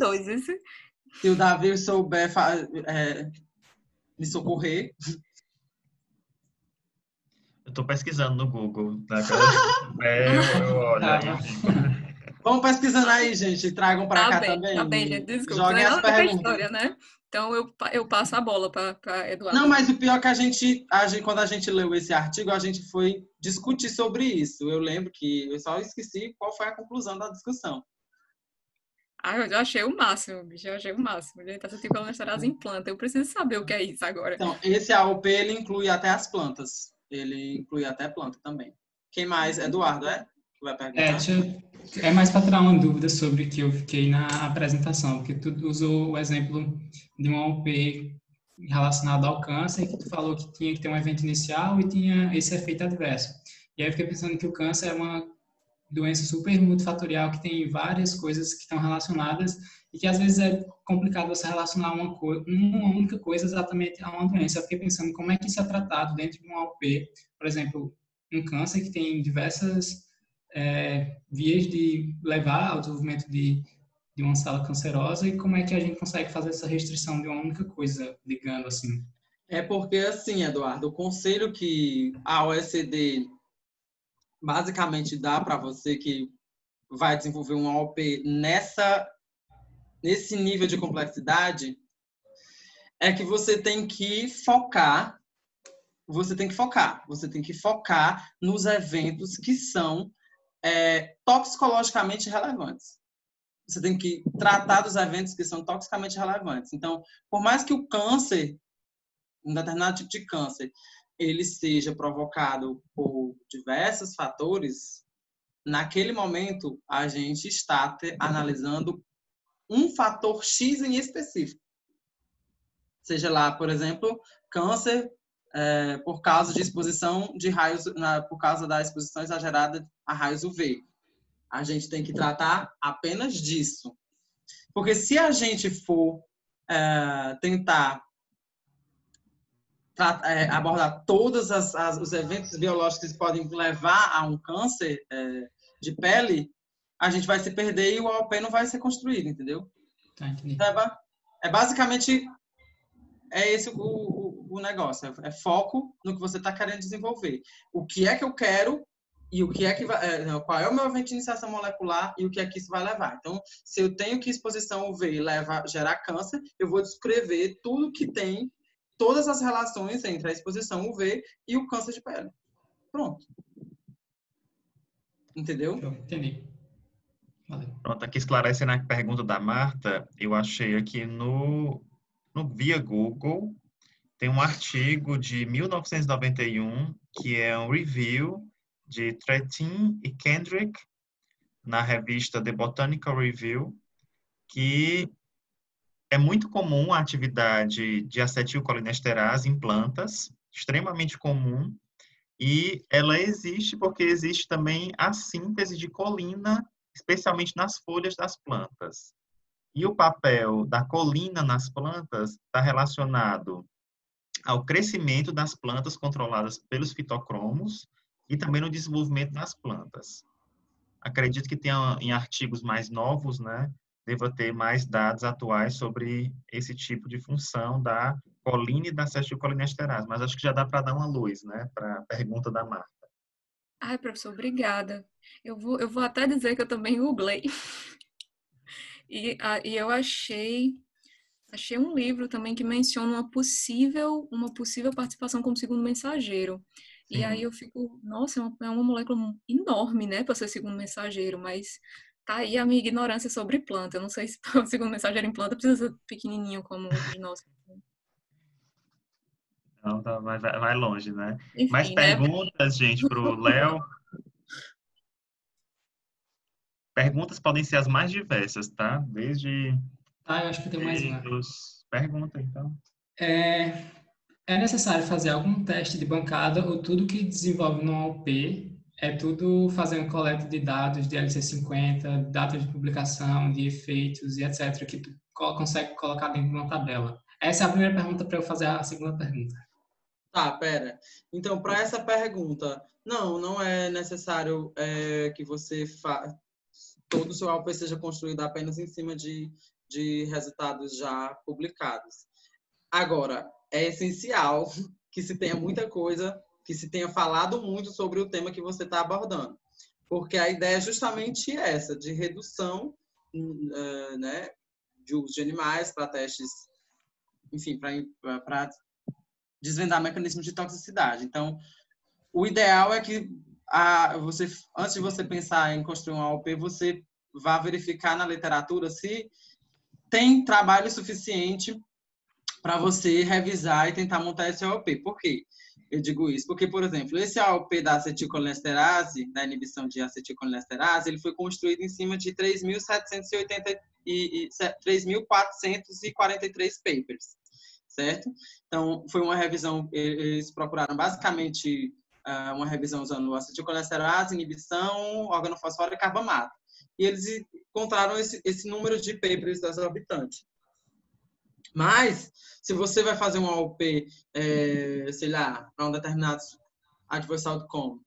Se o Davi souber me socorrer. Eu estou pesquisando no Google. Eu olho aí. Vamos pesquisando aí, gente. E tragam para cá também. Tá bem, gente. Desculpa. Joguem as perguntas. História, né? Então, eu passo a bola para Eduardo. Não, mas o pior é que quando a gente leu esse artigo, a gente foi discutir sobre isso. Eu lembro que eu só esqueci qual foi a conclusão da discussão. Eu achei o máximo, bicho. Eu achei o máximo. Gente, acetilcolinesterase em planta. Eu preciso saber o que é isso agora. Então, esse AOP, ele inclui até as plantas. Ele inclui até planta também. Quem mais? Eduardo, que vai perguntar? É mais para tirar uma dúvida sobre o que eu fiquei na apresentação, porque tu usou o exemplo de uma AOP relacionada ao câncer, que tu falou que tinha que ter um evento inicial e tinha esse efeito adverso. E aí eu fiquei pensando que o câncer é uma doença super multifatorial, que tem várias coisas que estão relacionadas e que às vezes é complicado você relacionar uma única coisa exatamente a uma doença. Eu fiquei pensando como é que isso é tratado dentro de uma AOP, por exemplo, um câncer que tem diversas vias de levar ao desenvolvimento de uma célula cancerosa e como é que a gente consegue fazer essa restrição de uma única coisa, ligando assim. É porque, assim, Eduardo, o conselho que a OECD basicamente dá para você que vai desenvolver um AOP nesse nível de complexidade é que você tem que focar nos eventos que são toxicologicamente relevantes. Você tem que tratar dos eventos que são toxicamente relevantes. Então, por mais que o câncer, um determinado tipo de câncer, ele seja provocado por diversos fatores, naquele momento a gente está analisando um fator X em específico. Seja lá, por exemplo, câncer por causa de exposição de raios, por causa da exposição exagerada a raios UV. A gente tem que tratar apenas disso. Porque se a gente for tentar abordar todos os eventos biológicos que podem levar a um câncer de pele, a gente vai se perder e o AOP não vai ser construído, entendeu? Tá, entendi. Basicamente, esse o negócio. É foco no que você está querendo desenvolver. O que é que eu quero e o que é que qual é o meu evento de iniciação molecular e o que é que isso vai levar. Então, se eu tenho que exposição UV gerar câncer, eu vou descrever tudo que tem, todas as relações entre a exposição UV e o câncer de pele. Pronto. Entendeu? Entendi. Valeu. Pronto, aqui esclarecendo a pergunta da Marta, eu achei aqui via Google, tem um artigo de 1991, que é um review de Tretin e Kendrick, na revista The Botanical Review, que é muito comum a atividade de acetilcolinesterase em plantas, extremamente comum, e ela existe porque existe também a síntese de colina, especialmente nas folhas das plantas. E o papel da colina nas plantas está relacionado ao crescimento das plantas controladas pelos fitocromos e também no desenvolvimento das plantas. Acredito que tenha em artigos mais novos, né, deva ter mais dados atuais sobre esse tipo de função da colina e da acetilcolinesterase, mas acho que já dá para dar uma luz, né, para a pergunta da Marta. Ai, professor, obrigada. Eu vou até dizer que eu também googlei. E eu achei Achei um livro também que menciona uma possível participação como segundo mensageiro. Sim. E aí eu fico, nossa, é uma molécula enorme, né, para ser segundo mensageiro, mas tá aí a minha ignorância sobre planta. Eu não sei se o segundo mensageiro em planta precisa ser pequenininho como o de nós. Não, tá, vai longe, né? Enfim, mais perguntas, né? Gente, para o Léo? Perguntas podem ser as mais diversas, tá? Desde... eu acho que tem mais uma. Pergunta, então. É necessário fazer algum teste de bancada ou tudo que desenvolve no AOP é tudo fazendo coleta de dados de LC50, datas de publicação, de efeitos e etc., que tu consegue colocar dentro de uma tabela? Essa é a primeira pergunta para eu fazer a segunda pergunta. Tá, pera. Então, para essa pergunta, não é necessário que você todo o seu AOP seja construído apenas em cima de resultados já publicados. Agora, é essencial que se tenha muita coisa, que se tenha falado muito sobre o tema que você está abordando. Porque a ideia é justamente essa, de redução, né, de uso de animais para testes, enfim, para desvendar mecanismos de toxicidade. Então, o ideal é que antes de você pensar em construir um AOP, você vá verificar na literatura se tem trabalho suficiente para você revisar e tentar montar esse AOP. Por quê? Eu digo isso porque, por exemplo, esse AOP da acetilcolinesterase, da inibição de acetilcolinesterase, ele foi construído em cima de 3.443 papers, certo? Então, foi uma revisão, eles procuraram basicamente uma revisão usando acetilcolinesterase, inibição, organofosforo e carbamato. E eles encontraram esse número de papers exorbitante. Mas, se você vai fazer um AOP, sei lá, para um determinado adverse outcome,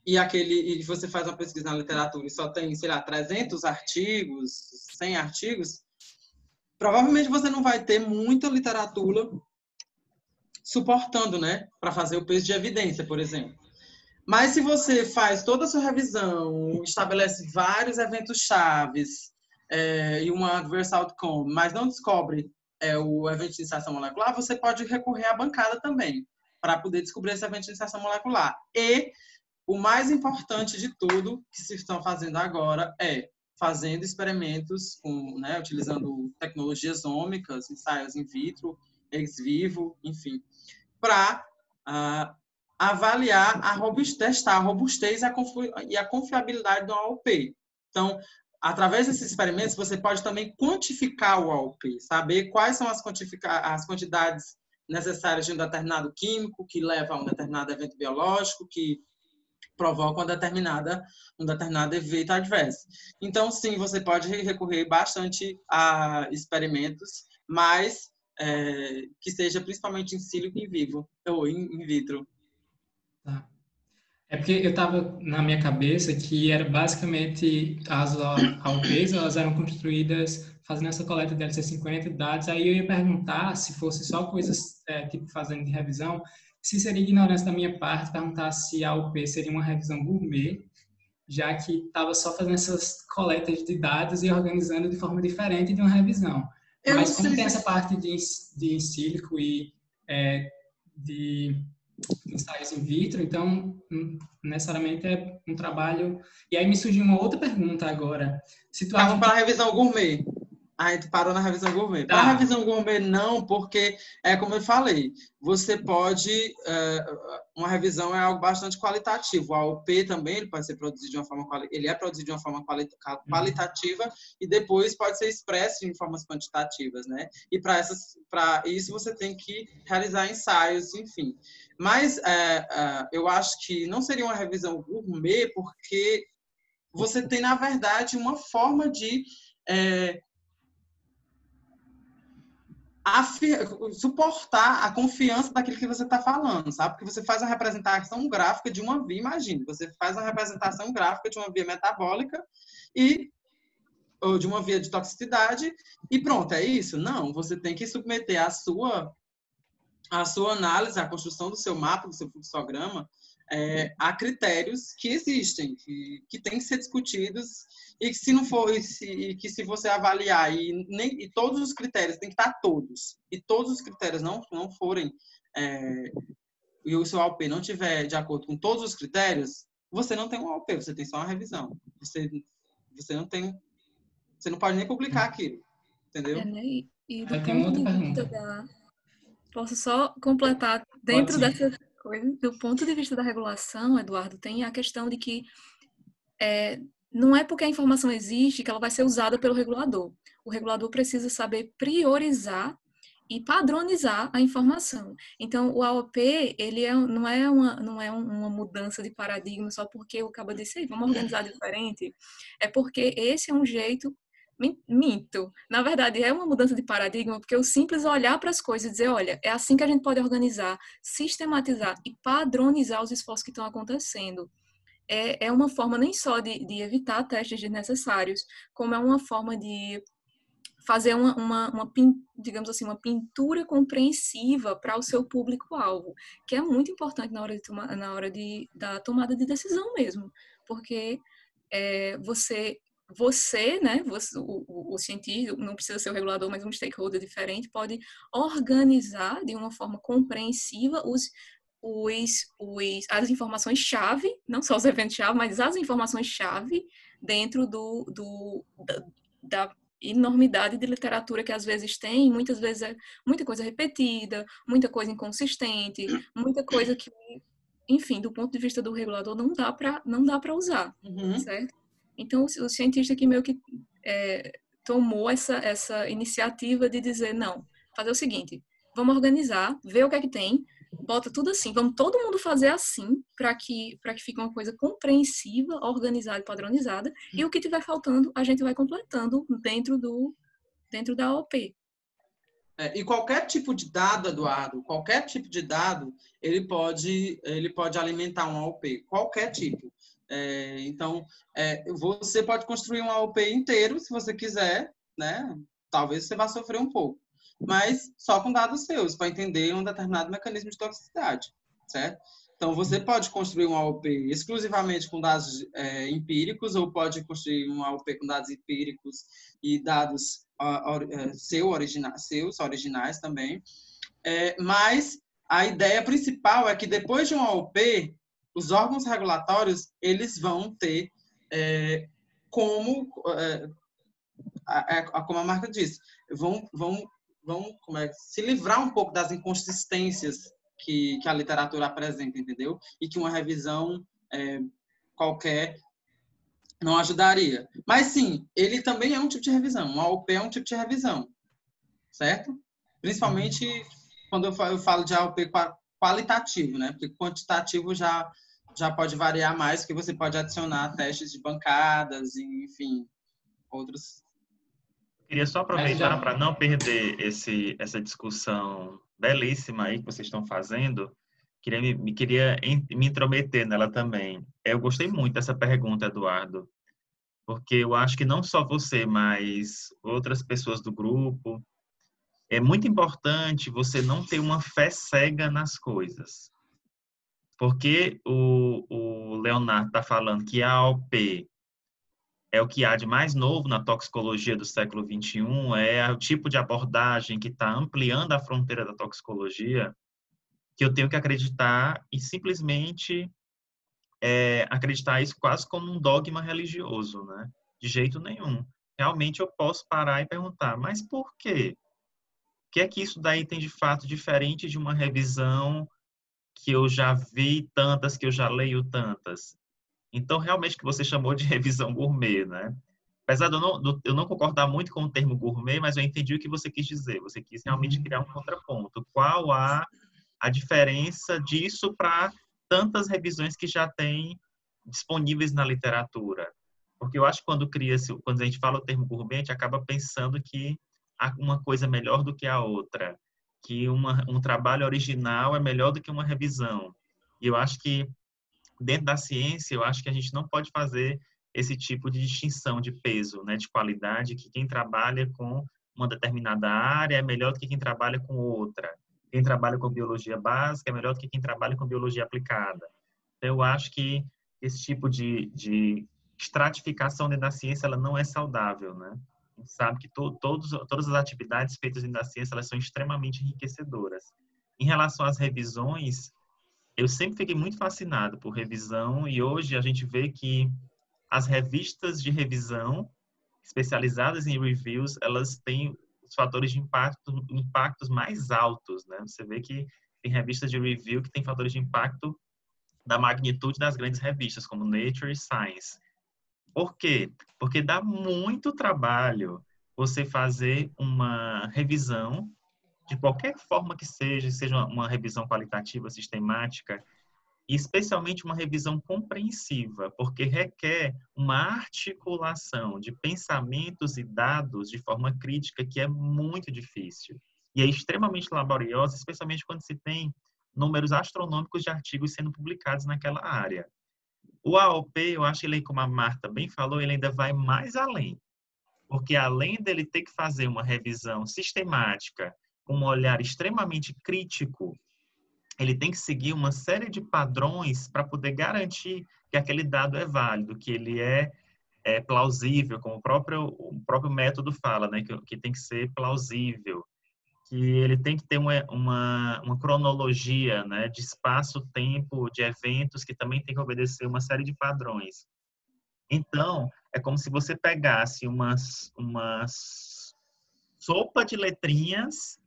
e você faz uma pesquisa na literatura e só tem, sei lá, 300 artigos, 100 artigos, provavelmente você não vai ter muita literatura suportando, né, para fazer o peso de evidência, por exemplo. Mas se você faz toda a sua revisão, estabelece vários eventos chaves e uma adverse outcome, mas não descobre o evento de iniciação molecular, você pode recorrer à bancada também, para poder descobrir esse evento de iniciação molecular. E o mais importante de tudo que se estão fazendo agora é fazendo experimentos né, utilizando tecnologias ômicas, ensaios in vitro, ex vivo, enfim, para avaliar testar a robustez e a confiabilidade do AOP. Então, através desses experimentos, você pode também quantificar o AOP, saber quais são as quantidades necessárias de um determinado químico que leva a um determinado evento biológico, que provoca um determinado efeito adverso. Então, sim, você pode recorrer bastante a experimentos, mas que seja principalmente em sílico in vivo ou in vitro. Tá. É porque eu estava na minha cabeça que era basicamente as AOPs, elas eram construídas fazendo essa coleta de LC50 de dados. Aí eu ia perguntar se fosse só coisas tipo fazendo de revisão, se seria ignorância da minha parte perguntar se a AOP seria uma revisão gourmet, já que estava só fazendo essas coletas de dados e organizando de forma diferente de uma revisão. Mas como tem essa parte de in sílico e de ensaios in vitro, então necessariamente é um trabalho. E aí me surgiu uma outra pergunta agora. Vamos para a revisão gourmet. A gente parou na revisão gourmet. Para a revisão gourmet, não, porque, como eu falei, você pode... uma revisão é algo bastante qualitativo. O AOP também ele pode ser produzido de uma forma qualitativa e depois pode ser expresso em formas quantitativas, né? E para isso você tem que realizar ensaios, enfim. Mas eu acho que não seria uma revisão gourmet, porque você tem, na verdade, uma forma de... suportar a confiança daquilo que você está falando, sabe? Porque você faz uma representação gráfica de uma via, imagine, você faz uma representação gráfica de uma via metabólica ou de uma via de toxicidade e pronto, é isso? Não, você tem que submeter a sua análise, a construção do seu mapa, do seu fluxograma, há critérios que existem, que têm que ser discutidos, e que se não for, que se você avaliar e todos os critérios, tem que estar todos, e todos os critérios não forem, e o seu AOP não tiver de acordo com todos os critérios, você não tem um AOP, você tem só uma revisão. Você não pode nem publicar aquilo, entendeu? Né? E do Eu tenho ponto outra de vista pergunta. Posso só completar dentro dessa coisa? Do ponto de vista da regulação, Eduardo, tem a questão de que não é porque a informação existe que ela vai ser usada pelo regulador. O regulador precisa saber priorizar e padronizar a informação. Então, o AOP, ele não é uma mudança de paradigma só porque o cabo disse, vamos organizar diferente. É porque esse é um jeito... Minto. Na verdade, é uma mudança de paradigma, porque o simples olhar para as coisas e dizer, olha, é assim que a gente pode organizar, sistematizar e padronizar os esforços que estão acontecendo. É uma forma nem só de evitar testes desnecessários, como é uma forma de fazer digamos assim, uma pintura compreensiva para o seu público-alvo, que é muito importante na hora da tomada de decisão mesmo, porque né, o cientista, não precisa ser o regulador, mas um stakeholder diferente, pode organizar de uma forma compreensiva as informações-chave, não só os eventos-chave, mas as informações-chave dentro da enormidade de literatura que às vezes tem, muitas vezes é muita coisa repetida, muita coisa inconsistente, muita coisa que, enfim, do ponto de vista do regulador, não dá para usar, certo? Então, o cientista que meio que tomou essa iniciativa de dizer, não, fazer o seguinte, vamos organizar, ver o que é que tem, bota tudo assim, vamos todo mundo fazer assim, para que fique uma coisa compreensiva, organizada e padronizada, e o que tiver faltando, a gente vai completando dentro da AOP. E qualquer tipo de dado, Eduardo, qualquer tipo de dado, ele pode alimentar um AOP, qualquer tipo. Então, você pode construir um AOP inteiro, se você quiser, né? Talvez você vá sofrer um pouco, mas só com dados seus, para entender um determinado mecanismo de toxicidade, certo? Então, você pode construir um AOP exclusivamente com dados empíricos, ou pode construir um AOP com dados empíricos e dados seus originais também. Mas a ideia principal é que depois de um AOP, os órgãos regulatórios eles vão ter como a marca diz, vão se livrar um pouco das inconsistências que a literatura apresenta, entendeu? E que uma revisão qualquer não ajudaria. Mas sim, ele também é um tipo de revisão. Um AOP é um tipo de revisão, certo? Principalmente quando eu falo de AOP qualitativo, né? Porque quantitativo já pode variar mais, porque você pode adicionar testes de bancadas, e, enfim, outros. Queria só aproveitar para não perder essa discussão belíssima aí que vocês estão fazendo. Queria me intrometer nela também. Eu gostei muito dessa pergunta, Eduardo, porque eu acho que não só você, mas outras pessoas do grupo, é muito importante você não ter uma fé cega nas coisas. Porque o Leonardo está falando que a AOP é o que há de mais novo na toxicologia do século XXI, é o tipo de abordagem que está ampliando a fronteira da toxicologia, que eu tenho que acreditar e simplesmente acreditar isso quase como um dogma religioso, né? De jeito nenhum. Realmente eu posso parar e perguntar, mas por quê? O que é que isso daí tem de fato diferente de uma revisão que eu já vi tantas, que eu já leio tantas? Então, realmente, que você chamou de revisão gourmet, né? Apesar de eu não concordar muito com o termo gourmet, mas eu entendi o que você quis dizer. Você quis realmente criar um contraponto. Qual a diferença disso para tantas revisões que já tem disponíveis na literatura? Porque eu acho que quando a gente fala o termo gourmet, a gente acaba pensando que há uma coisa melhor do que a outra, que um trabalho original é melhor do que uma revisão. E eu acho que dentro da ciência, eu acho que a gente não pode fazer esse tipo de distinção de peso, né, de qualidade, que quem trabalha com uma determinada área é melhor do que quem trabalha com outra. Quem trabalha com biologia básica é melhor do que quem trabalha com biologia aplicada. Eu acho que esse tipo de estratificação dentro da ciência, ela não é saudável, né? A gente sabe que todas as atividades feitas dentro da ciência, elas são extremamente enriquecedoras. Em relação às revisões, eu sempre fiquei muito fascinado por revisão e hoje a gente vê que as revistas de revisão especializadas em reviews, elas têm os fatores de impactos mais altos, né? Você vê que tem revistas de review que têm fatores de impacto da magnitude das grandes revistas, como Nature e Science. Por quê? Porque dá muito trabalho você fazer uma revisão, de qualquer forma que seja uma revisão qualitativa, sistemática, e especialmente uma revisão compreensiva, porque requer uma articulação de pensamentos e dados de forma crítica que é muito difícil. E é extremamente laboriosa, especialmente quando se tem números astronômicos de artigos sendo publicados naquela área. O AOP, eu acho que ele, como a Marta bem falou, ele ainda vai mais além. Porque além dele ter que fazer uma revisão sistemática, com um olhar extremamente crítico, ele tem que seguir uma série de padrões para poder garantir que aquele dado é válido, que ele é plausível, como o próprio método fala, né? Que tem que ser plausível, que ele tem que ter uma cronologia, né? De espaço-tempo, de eventos, que também tem que obedecer uma série de padrões. Então, é como se você pegasse uma sopa de letrinhas,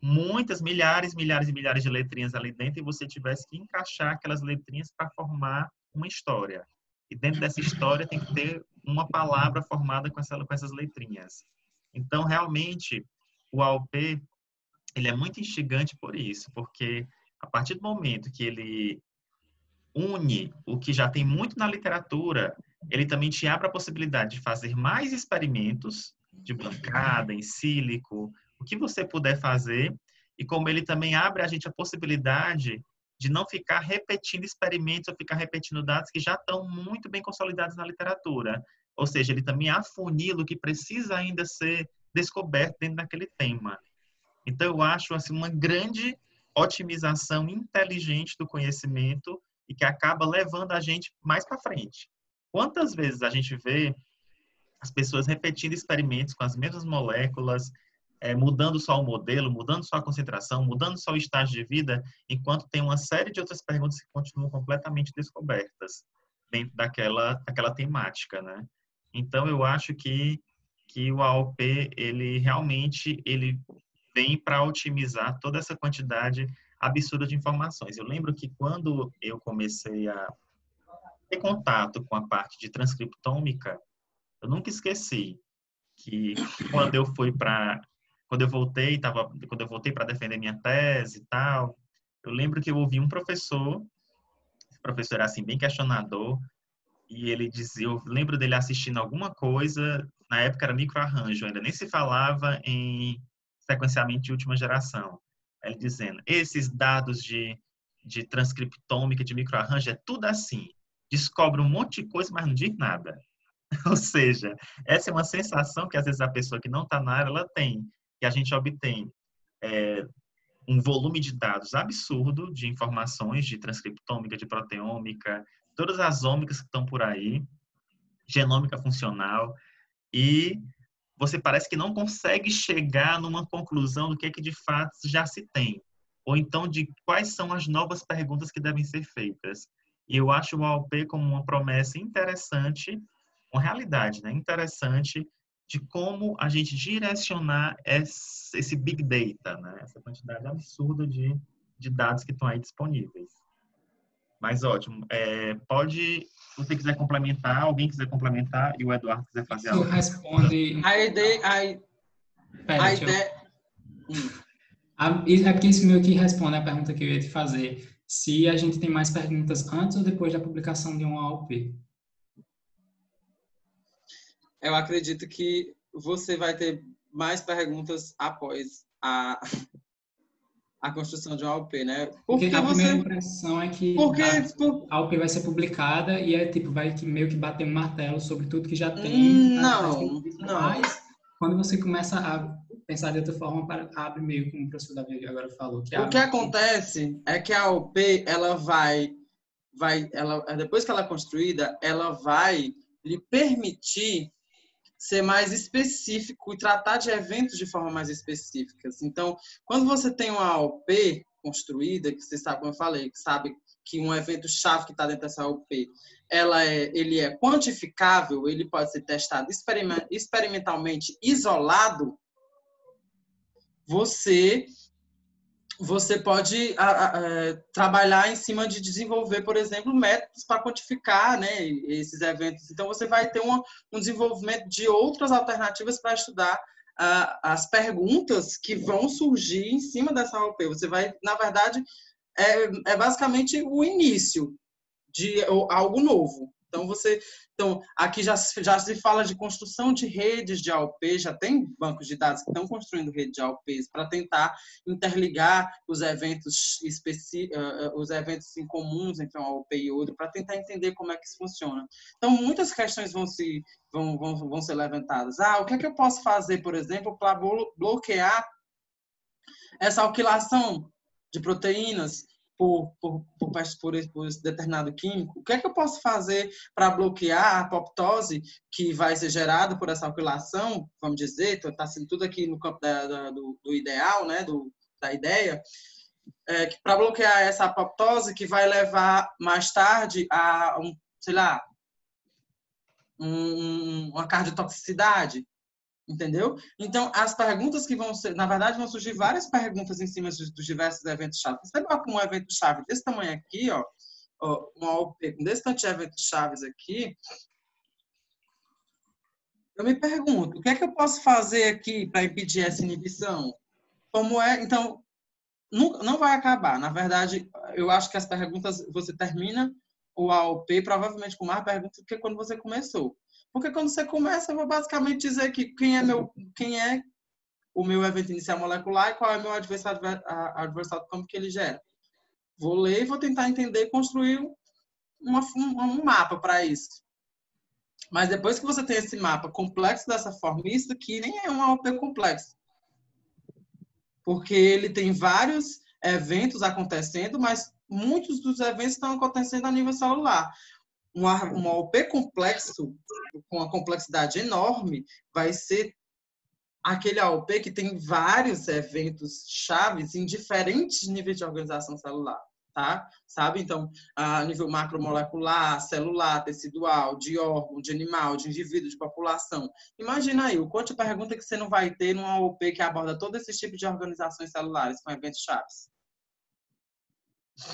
muitas, milhares e milhares de letrinhas ali dentro, e você tivesse que encaixar aquelas letrinhas para formar uma história. E dentro dessa história tem que ter uma palavra formada com essas letrinhas. Então, realmente, o AOP, ele é muito instigante por isso, porque a partir do momento que ele une o que já tem muito na literatura, ele também te abre a possibilidade de fazer mais experimentos de bancada, em sílico, o que você puder fazer, e como ele também abre a gente a possibilidade de não ficar repetindo experimentos ou ficar repetindo dados que já estão muito bem consolidados na literatura. Ou seja, ele também afunila o que precisa ainda ser descoberto dentro daquele tema. Então, eu acho assim, uma grande otimização inteligente do conhecimento e que acaba levando a gente mais para frente. Quantas vezes a gente vê as pessoas repetindo experimentos com as mesmas moléculas, mudando só o modelo, mudando só a concentração, mudando só o estágio de vida, enquanto tem uma série de outras perguntas que continuam completamente descobertas dentro daquela temática, né? Então, eu acho que o AOP, ele realmente vem para otimizar toda essa quantidade absurda de informações. Eu lembro que quando eu comecei a ter contato com a parte de transcriptômica, eu nunca esqueci que quando eu voltei para defender minha tese e tal, eu lembro que eu ouvi um professor, esse professor era assim bem questionador, e ele dizia, eu lembro dele assistindo alguma coisa, na época era microarranjo, ainda nem se falava em sequenciamento de última geração. Ele dizendo, esses dados de transcriptômica, de microarranjo, é tudo assim. Descobre um monte de coisa, mas não diz nada. Ou seja, essa é uma sensação que às vezes a pessoa que não está na área, ela tem, que a gente obtém um volume de dados absurdo de informações de transcriptômica, de proteômica, todas as ômicas que estão por aí, genômica funcional, e você parece que não consegue chegar numa conclusão do que é que de fato já se tem, ou então de quais são as novas perguntas que devem ser feitas. E eu acho o AOP como uma promessa interessante, uma realidade, né, interessante de como a gente direcionar esse Big Data, né, essa quantidade absurda de dados que estão aí disponíveis. Mas ótimo. Se você quiser complementar, alguém quiser complementar e o Eduardo quiser fazer algo. Responde. A ideia. Aqui isso meio que responde a pergunta que eu ia te fazer. Se a gente tem mais perguntas antes ou depois da publicação de um AOP? Eu acredito que você vai ter mais perguntas após a construção de uma AOP, né? Porque a primeira impressão é que a AOP vai ser publicada e vai meio que bater um martelo sobre tudo que já tem. Não. Mas quando você começa a pensar de outra forma, abre meio como o professor Davi agora falou. O que acontece é que a AOP, ela vai depois que ela é construída, ela vai lhe permitir ser mais específico e tratar de eventos de forma mais específica. Então, quando você tem uma AOP construída, que você sabe, como eu falei, que sabe que um evento-chave que está dentro dessa AOP, ele é quantificável, ele pode ser testado experimentalmente isolado, você pode trabalhar em cima de desenvolver, por exemplo, métodos para quantificar, né, esses eventos. Então, você vai ter um desenvolvimento de outras alternativas para estudar as perguntas que vão surgir em cima dessa AOP. Você vai, na verdade, é basicamente o início de algo novo. Então, aqui já se fala de construção de redes de AOP, já tem bancos de dados que estão construindo rede de AOPs para tentar interligar os eventos em comuns entre uma AOP e outra, para tentar entender como é que isso funciona. Então, muitas questões vão ser levantadas. O que é que eu posso fazer, por exemplo, para bloquear essa alquilação de proteínas por determinado químico? O que é que eu posso fazer para bloquear a apoptose que vai ser gerada por essa alquilação, vamos dizer, está sendo tudo aqui no campo do ideal, né, da ideia, para bloquear essa apoptose que vai levar mais tarde a, uma cardiotoxicidade. Entendeu? Então, as perguntas que vão ser... Na verdade, vão surgir várias perguntas em cima dos diversos eventos-chave. Você vai com um evento-chave desse tamanho aqui, uma AOP com desse tanto de eventos-chaves aqui, eu me pergunto, o que é que eu posso fazer aqui para impedir essa inibição? Como é? Então, não vai acabar. Na verdade, eu acho que as perguntas... Você termina o AOP provavelmente com mais perguntas do que quando você começou. Porque quando você começa, eu vou basicamente dizer que quem é o meu evento inicial molecular e qual é o meu adversário do campo que ele gera. Vou ler e vou tentar entender e construir um mapa para isso. Mas depois que você tem esse mapa complexo dessa forma, isso aqui nem é um AOP complexo. Porque ele tem vários eventos acontecendo, mas muitos dos eventos estão acontecendo a nível celular. Um AOP complexo, com uma complexidade enorme, vai ser aquele AOP que tem vários eventos chaves em diferentes níveis de organização celular, tá? Sabe? Então, a nível macromolecular, celular, tecidual, de órgão, de animal, de indivíduo, de população. Imagina aí, o quanto de pergunta que você não vai ter num AOP que aborda todo esse tipo de organizações celulares com eventos chaves.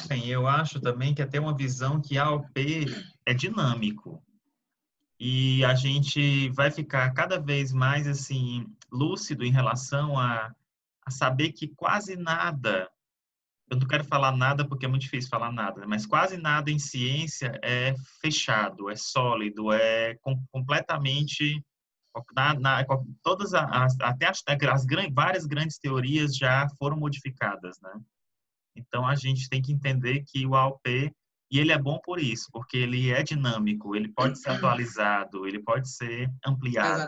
Bem, eu acho também que é ter uma visão que a AOP é dinâmico e a gente vai ficar cada vez mais assim lúcido em relação a saber que quase nada, eu não quero falar nada porque é muito difícil falar nada, mas quase nada em ciência é fechado, é sólido, é completamente todas até várias grandes teorias já foram modificadas, né? Então, a gente tem que entender que o AOP, e ele é bom por isso, porque ele é dinâmico, ele pode ser atualizado, ele pode ser ampliado.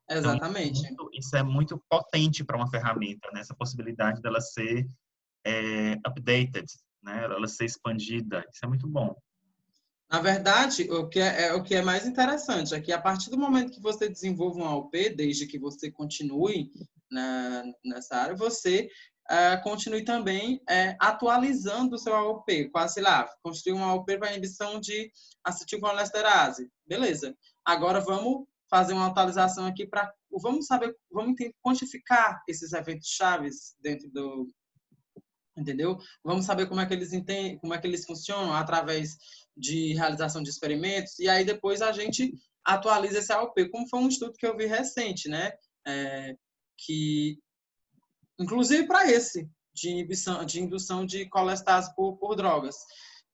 Exatamente. Então, isso é muito potente para uma ferramenta, né? Essa possibilidade dela ser updated, né? Ela ser expandida. Isso é muito bom. Na verdade, o que é mais interessante é que a partir do momento que você desenvolve um AOP, desde que você continue nessa área, você continue também atualizando o seu AOP. Quase, sei lá, construir um AOP para inibição de acetilcolinesterase. Beleza. Agora vamos fazer uma atualização aqui para... Vamos quantificar esses eventos chaves dentro do... Entendeu? Vamos saber como é que eles funcionam através de realização de experimentos, e aí depois a gente atualiza esse AOP, como foi um estudo que eu vi recente, né? Que inclusive para de indução de colestase por drogas,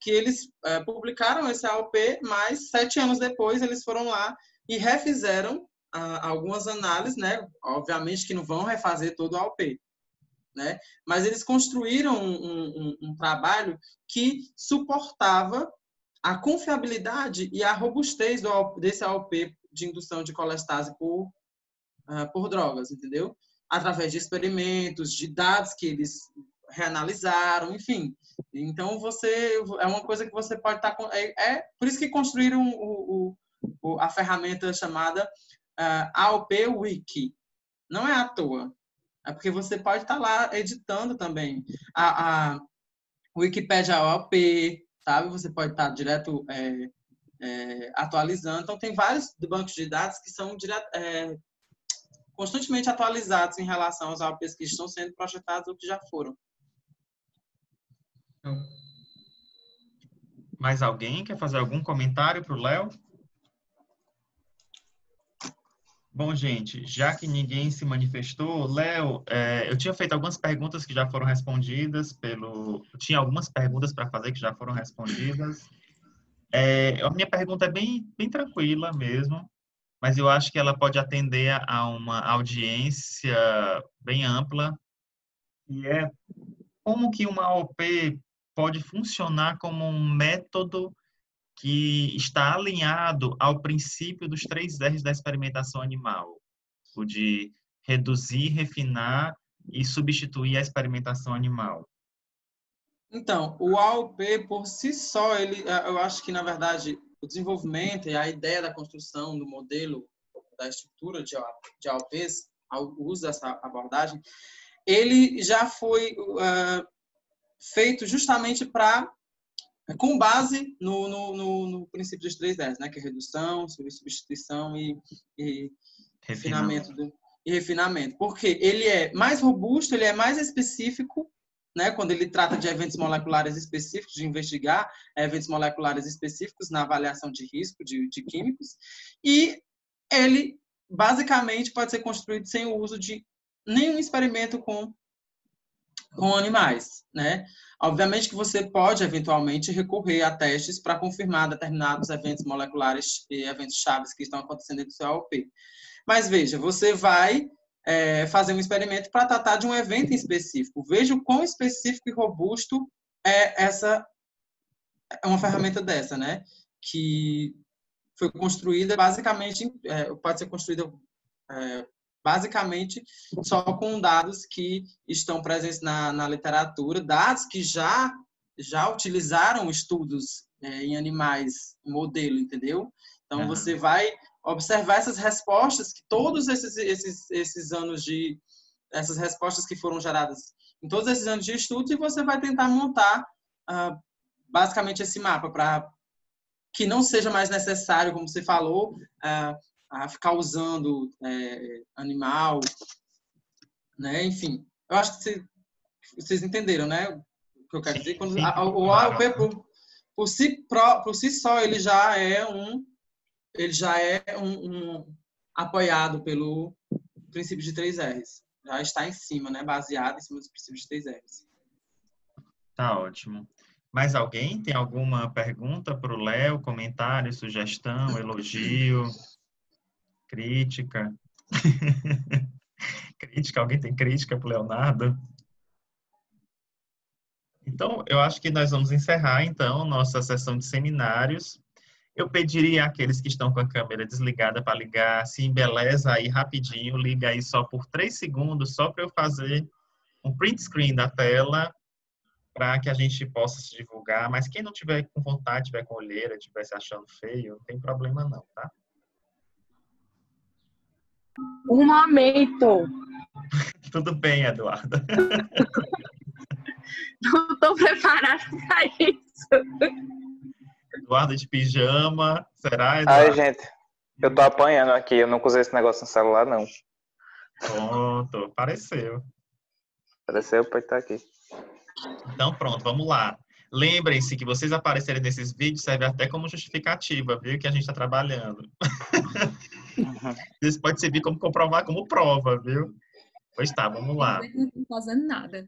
que eles publicaram esse AOP, mas 7 anos depois eles foram lá e refizeram algumas análises, né? Obviamente que não vão refazer todo o AOP, né? Mas eles construíram um trabalho que suportava a confiabilidade e a robustez desse AOP de indução de colestase por drogas, entendeu? Através de experimentos, de dados que eles reanalisaram, enfim. Então, é uma coisa que você pode estar... por isso que construíram a ferramenta chamada AOP Wiki. Não é à toa. É porque você pode estar lá editando também. A Wikipédia AOP, sabe? Você pode estar direto atualizando. Então, tem vários bancos de dados que são constantemente atualizados em relação aos AOPs que estão sendo projetados ou que já foram. Mais alguém quer fazer algum comentário para o Léo? Bom, gente, já que ninguém se manifestou, Léo, eu tinha feito algumas perguntas que já foram respondidas tinha algumas perguntas para fazer que já foram respondidas. A minha pergunta é bem tranquila mesmo, mas eu acho que ela pode atender a uma audiência bem ampla, e é como que uma AOP pode funcionar como um método que está alinhado ao princípio dos 3 R's da experimentação animal, o de reduzir, refinar e substituir a experimentação animal. Então, o AOP, por si só, eu acho que, na verdade, o desenvolvimento e a ideia da construção do modelo, da estrutura de AOPs, o uso dessa abordagem, ele já foi feito justamente com base no princípio dos 3 R's, né? Que é redução, substituição e refinamento. Porque ele é mais robusto, ele é mais específico, né? Quando ele trata de eventos moleculares específicos, de investigar eventos moleculares específicos na avaliação de risco de químicos. E ele, basicamente, pode ser construído sem o uso de nenhum experimento com animais, né? Obviamente que você pode, eventualmente, recorrer a testes para confirmar determinados eventos moleculares e eventos chaves que estão acontecendo dentro do seu AOP. Mas, veja, você vai fazer um experimento para tratar de um evento em específico. Veja o quão específico e robusto é uma ferramenta dessa, né? Que foi construída basicamente, pode ser construída basicamente só com dados que estão presentes na literatura, dados que já utilizaram estudos em animais, modelo, entendeu? Então, você vai observar essas respostas, que todos esses anos essas respostas que foram geradas em todos esses anos de estudo, e você vai tentar montar basicamente esse mapa para que não seja mais necessário, como você falou, a ficar usando animal, né? Enfim, eu acho que vocês entenderam, né? O que eu quero dizer. Quando o AOP por si só ele já é um apoiado pelo princípio de 3 R's. Já está em cima, né? Baseado em cima dos princípios de 3 R's. Tá ótimo. Mais alguém tem alguma pergunta para o Léo? Comentário, sugestão, elogio, crítica? Crítica? Alguém tem crítica para o Leonardo? Então, eu acho que nós vamos encerrar, então, nossa sessão de seminários. Eu pediria àqueles que estão com a câmera desligada para ligar, se embeleza aí rapidinho, liga aí só por 3 segundos, só para eu fazer um print screen da tela, para que a gente possa se divulgar. Mas quem não tiver com vontade, tiver com olheira, estiver se achando feio, não tem problema não, tá? Um momento. Tudo bem, Eduardo. Não estou preparada para isso. Eduardo de pijama, será, Eduardo? Ai, gente, eu tô apanhando aqui, eu nunca usei esse negócio no celular, não. Pronto, apareceu. Apareceu, pode estar aqui. Então, pronto, vamos lá. Lembrem-se que vocês aparecerem nesses vídeos serve até como justificativa, viu? Que a gente está trabalhando. Isso pode servir como comprovar como prova, viu? Pois tá, vamos lá. Não estou fazendo nada.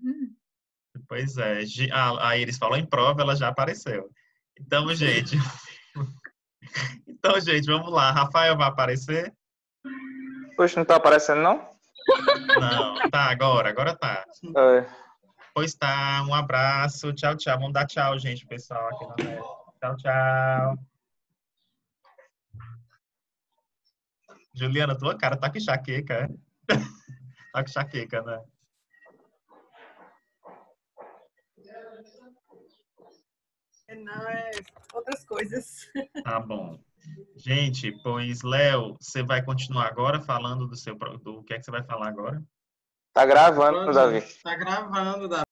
Pois é. A Iris falou em prova, ela já apareceu. Então, gente... vamos lá. Rafael vai aparecer? Poxa, não tá aparecendo, não? Não, tá, agora tá. Pois tá, um abraço, tchau, tchau. Vamos dar tchau, gente, pessoal aqui na net. Tchau, tchau. Juliana, tua cara tá com enxaqueca, é? Tá com enxaqueca, né? Não, é outras coisas. Tá bom. Gente, pois, Léo, você vai continuar agora falando do que é que você vai falar agora? Tá gravando, Davi. Tá gravando, Davi.